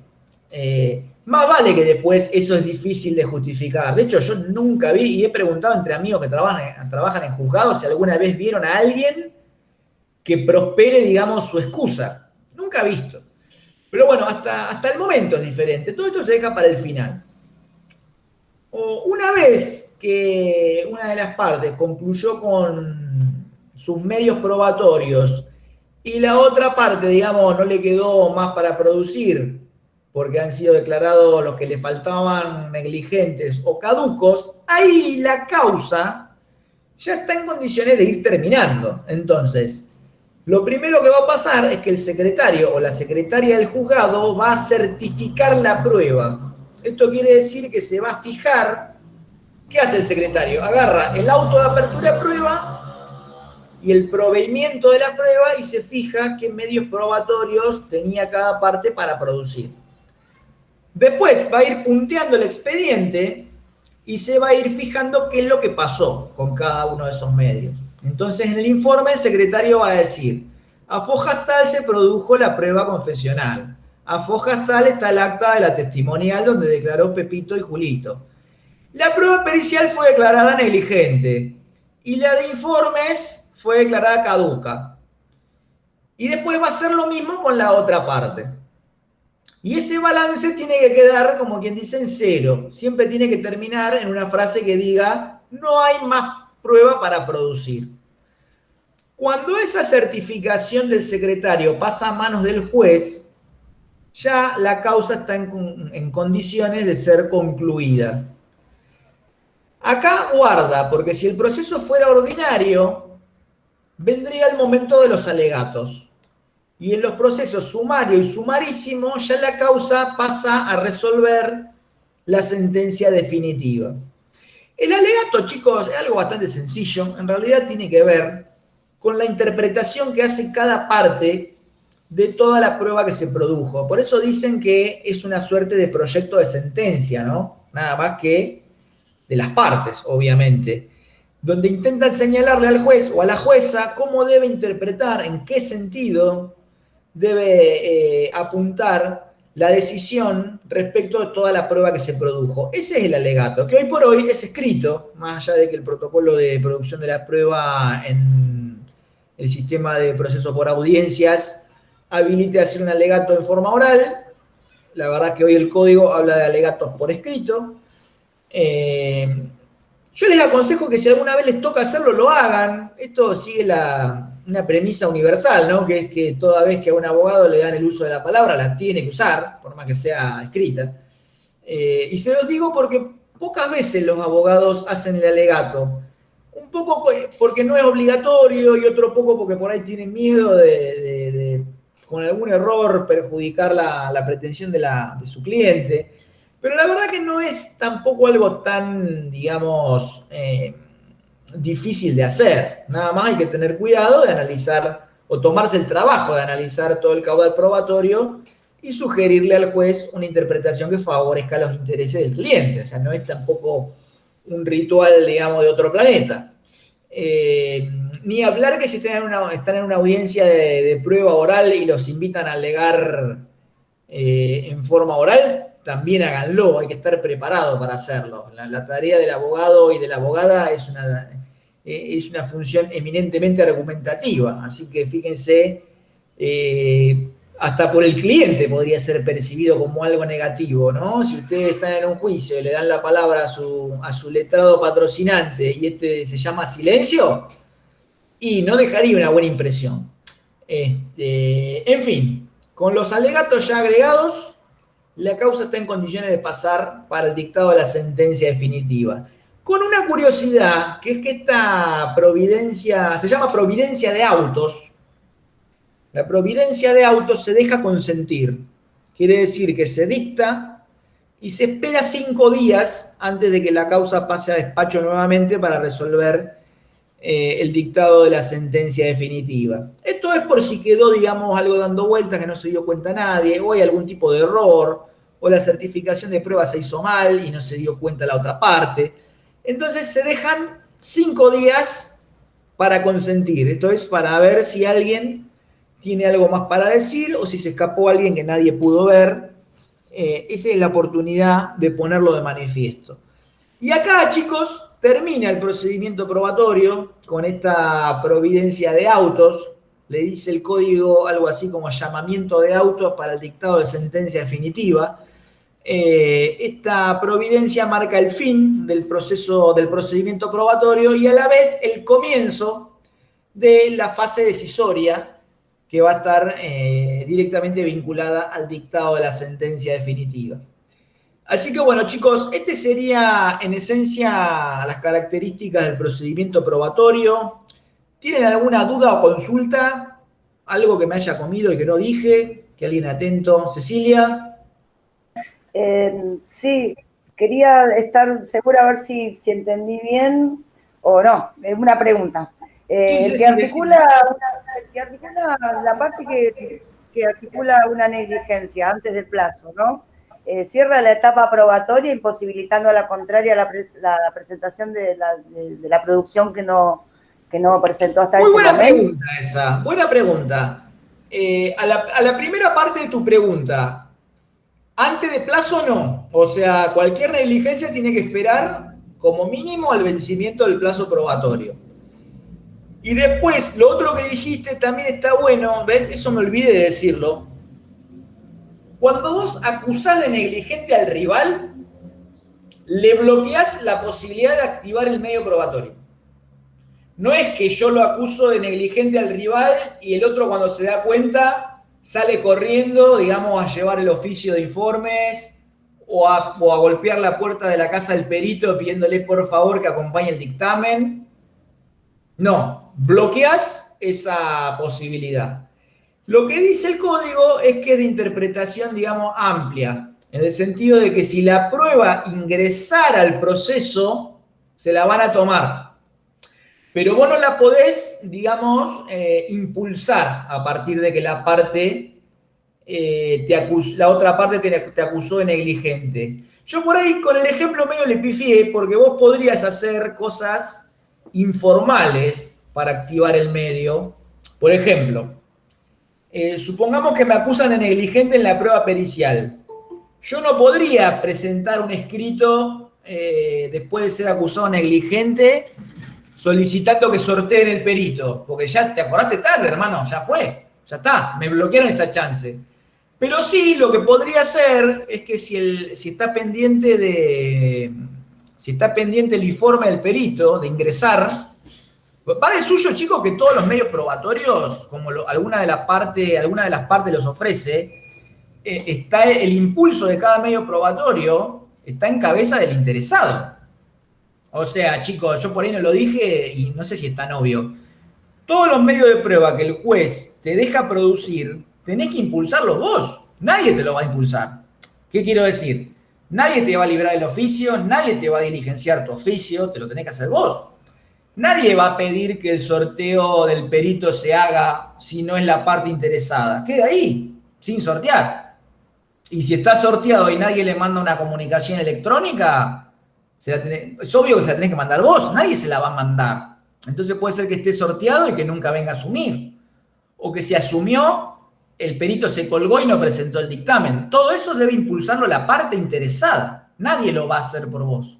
Más vale que después eso es difícil de justificar. De hecho, yo nunca vi, y he preguntado entre amigos que trabajan en juzgados si alguna vez vieron a alguien que prospere, digamos, su excusa. Nunca he visto. Pero bueno, hasta el momento es diferente. Todo esto se deja para el final. O una vez que una de las partes concluyó con sus medios probatorios y la otra parte, digamos, no le quedó más para producir porque han sido declarados los que le faltaban negligentes o caducos, ahí la causa ya está en condiciones de ir terminando. Entonces, lo primero que va a pasar es que el secretario o la secretaria del juzgado va a certificar la prueba. Esto quiere decir que se va a fijar. ¿Qué hace el secretario? Agarra el auto de apertura de prueba y el proveimiento de la prueba y se fija qué medios probatorios tenía cada parte para producir. Después va a ir punteando el expediente y se va a ir fijando qué es lo que pasó con cada uno de esos medios. Entonces, en el informe el secretario va a decir, a fojas tal se produjo la prueba confesional. A fojas tal está el acta de la testimonial donde declaró Pepito y Julito. La prueba pericial fue declarada negligente y la de informes fue declarada caduca. Y después va a ser lo mismo con la otra parte. Y ese balance tiene que quedar, como quien dice, en cero. Siempre tiene que terminar en una frase que diga, no hay más prueba para producir. Cuando esa certificación del secretario pasa a manos del juez, ya la causa está en condiciones de ser concluida. Acá guarda, porque si el proceso fuera ordinario, vendría el momento de los alegatos. Y en los procesos sumario y sumarísimo, ya la causa pasa a resolver la sentencia definitiva. El alegato, chicos, es algo bastante sencillo. En realidad tiene que ver con la interpretación que hace cada parte de toda la prueba que se produjo. Por eso dicen que es una suerte de proyecto de sentencia, ¿no? Nada más que de las partes, obviamente, donde intentan señalarle al juez o a la jueza cómo debe interpretar, en qué sentido debe apuntar la decisión respecto de toda la prueba que se produjo. Ese es el alegato, que hoy por hoy es escrito, más allá de que el protocolo de producción de la prueba en el sistema de proceso por audiencias habilite a hacer un alegato en forma oral. La verdad que hoy el código habla de alegatos por escrito. Yo les aconsejo que si alguna vez les toca hacerlo, lo hagan. Esto sigue una premisa universal, ¿no? Que es que toda vez que a un abogado le dan el uso de la palabra, la tiene que usar, por más que sea escrita. Y se los digo porque pocas veces los abogados hacen el alegato. Un poco porque no es obligatorio y otro poco porque por ahí tienen miedo de con algún error perjudicar la pretensión de su cliente. Pero la verdad que no es tampoco algo tan, digamos, difícil de hacer. Nada más hay que tener cuidado de analizar o tomarse el trabajo de analizar todo el caudal probatorio y sugerirle al juez una interpretación que favorezca los intereses del cliente. O sea, no es tampoco un ritual, digamos, de otro planeta. Ni hablar que si están en una audiencia de prueba oral y los invitan a alegar en forma oral, también háganlo, hay que estar preparado para hacerlo. La tarea del abogado y de la abogada es una función eminentemente argumentativa, así que fíjense, hasta por el cliente podría ser percibido como algo negativo, ¿no? Si ustedes están en un juicio y le dan la palabra a su letrado patrocinante y este se llama silencio, y no dejaría una buena impresión. En fin, con los alegatos ya agregados, la causa está en condiciones de pasar para el dictado de la sentencia definitiva. Con una curiosidad, que es que esta providencia, se llama providencia de autos. La providencia de autos se deja consentir. Quiere decir que se dicta y se espera 5 días antes de que la causa pase a despacho nuevamente para resolver el dictado de la sentencia definitiva. Esto es por si quedó, digamos, algo dando vueltas que no se dio cuenta nadie, o hay algún tipo de error, o la certificación de prueba se hizo mal y no se dio cuenta la otra parte. Entonces se dejan 5 días para consentir. Esto es para ver si alguien tiene algo más para decir o si se escapó alguien que nadie pudo ver. Esa es la oportunidad de ponerlo de manifiesto. Y acá, chicos, termina el procedimiento probatorio con esta providencia de autos. Le dice el código algo así como llamamiento de autos para el dictado de sentencia definitiva. Esta providencia marca el fin del procedimiento probatorio y a la vez el comienzo de la fase decisoria que va a estar directamente vinculada al dictado de la sentencia definitiva. Así que bueno, chicos, este sería en esencia las características del procedimiento probatorio. ¿Tienen alguna duda o consulta? ¿Algo que me haya comido y que no dije? ¿Que alguien atento? ¿Cecilia? Sí, quería estar segura a ver si entendí bien o no. Es una pregunta. Que articula la parte que articula una negligencia antes del plazo, ¿no? Cierra la etapa probatoria imposibilitando a la contraria la presentación de la producción que no presentó hasta ese momento. Muy buena pregunta esa, buena pregunta. A la primera parte de tu pregunta, antes de plazo no, o sea, cualquier negligencia tiene que esperar como mínimo al vencimiento del plazo probatorio. Y después, lo otro que dijiste también está bueno, ¿ves? Eso me olvidé de decirlo. Cuando vos acusás de negligente al rival, le bloqueás la posibilidad de activar el medio probatorio. No es que yo lo acuso de negligente al rival y el otro cuando se da cuenta sale corriendo, digamos, a llevar el oficio de informes o a golpear la puerta de la casa del perito pidiéndole por favor que acompañe el dictamen. No, bloqueás esa posibilidad. Lo que dice el código es que es de interpretación, digamos, amplia, en el sentido de que si la prueba ingresara al proceso, se la van a tomar. Pero vos no la podés, digamos, impulsar a partir de que la parte la otra parte te acusó de negligente. Yo por ahí con el ejemplo medio le pifié, porque vos podrías hacer cosas informales para activar el medio. Por ejemplo, supongamos que me acusan de negligente en la prueba pericial. Yo no podría presentar un escrito después de ser acusado negligente solicitando que sorteen el perito, porque ya te acordaste tarde, hermano, ya fue, ya está, me bloquearon esa chance. Pero sí, lo que podría hacer es que si está pendiente el informe del perito de ingresar, va de suyo, chicos, que todos los medios probatorios, como alguna de las partes los ofrece, está el impulso de cada medio probatorio, está en cabeza del interesado. O sea, chicos, yo por ahí no lo dije y no sé si es tan obvio. Todos los medios de prueba que el juez te deja producir, tenés que impulsarlos vos. Nadie te lo va a impulsar. ¿Qué quiero decir? Nadie te va a librar el oficio, nadie te va a diligenciar tu oficio, te lo tenés que hacer vos. Nadie va a pedir que el sorteo del perito se haga si no es la parte interesada. Queda ahí, sin sortear. Y si está sorteado y nadie le manda una comunicación electrónica, es obvio que se la tenés que mandar vos, nadie se la va a mandar. Entonces puede ser que esté sorteado y que nunca venga a asumir. O que se asumió, el perito se colgó y no presentó el dictamen. Todo eso debe impulsarlo la parte interesada. Nadie lo va a hacer por vos.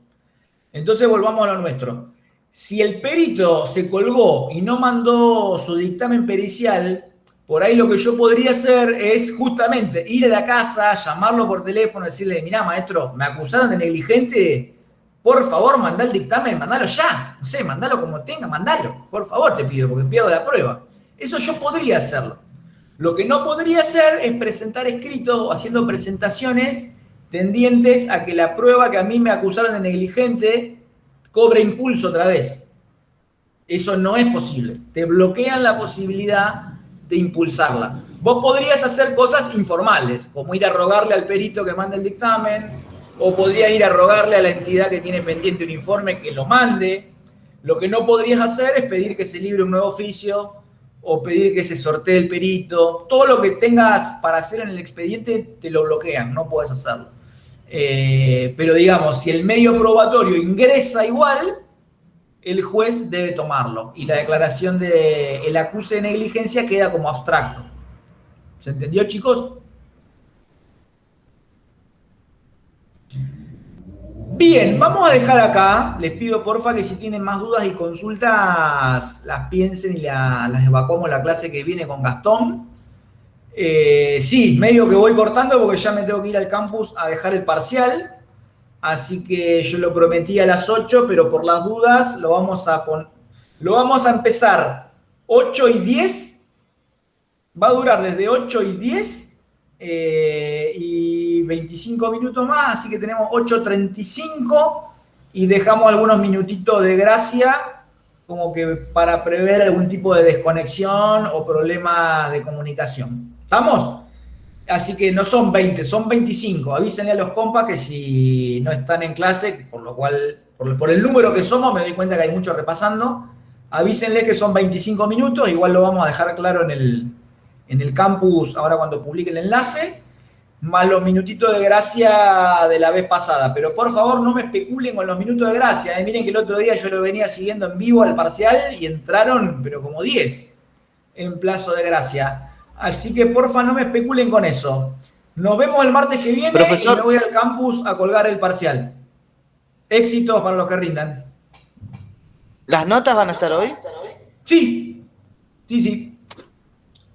Entonces volvamos a lo nuestro. Si el perito se colgó y no mandó su dictamen pericial, por ahí lo que yo podría hacer es justamente ir a la casa, llamarlo por teléfono, decirle, mirá, maestro, me acusaron de negligente, por favor, mandá el dictamen, mandalo ya. No sé, mandalo como tenga, mandalo. Por favor, te pido, porque pierdo la prueba. Eso yo podría hacerlo. Lo que no podría hacer es presentar escritos o haciendo presentaciones tendientes a que la prueba que a mí me acusaron de negligente cobre impulso otra vez. Eso no es posible. Te bloquean la posibilidad de impulsarla. Vos podrías hacer cosas informales, como ir a rogarle al perito que mande el dictamen, o podrías ir a rogarle a la entidad que tiene pendiente un informe que lo mande. Lo que no podrías hacer es pedir que se libre un nuevo oficio o pedir que se sortee el perito. Todo lo que tengas para hacer en el expediente te lo bloquean, no puedes hacerlo. Pero digamos, si el medio probatorio ingresa igual, el juez debe tomarlo y la declaración del acuse de negligencia queda como abstracto. ¿Se entendió, chicos? Bien, vamos a dejar acá. Les pido porfa que si tienen más dudas y consultas las piensen y las evacuamos en la clase que viene con Gastón. Sí, medio que voy cortando porque ya me tengo que ir al campus a dejar el parcial. Así que yo lo prometí a las 8, pero por las dudas lo vamos a empezar 8 y 10. Va a durar desde 8 y 10 y 25 minutos más, así que tenemos 8:35 y dejamos algunos minutitos de gracia como que para prever algún tipo de desconexión o problema de comunicación. ¿Estamos? Así que no son 20, son 25. Avísenle a los compas que si no están en clase, por lo cual, por el número que somos, me doy cuenta que hay muchos repasando. Avísenle que son 25 minutos, igual lo vamos a dejar claro en el campus ahora cuando publique el enlace, más los minutitos de gracia de la vez pasada. Pero por favor no me especulen con los minutos de gracia. Miren que el otro día yo lo venía siguiendo en vivo al parcial y entraron, pero como 10 en plazo de gracia. Así que porfa no me especulen con eso. Nos vemos el martes que viene. Profesor, y me voy al campus a colgar el parcial. Éxitos para los que rindan. ¿Las notas van a estar hoy? Sí.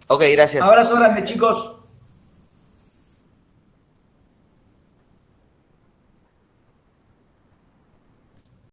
Ok, gracias. Abrazo grande, chicos.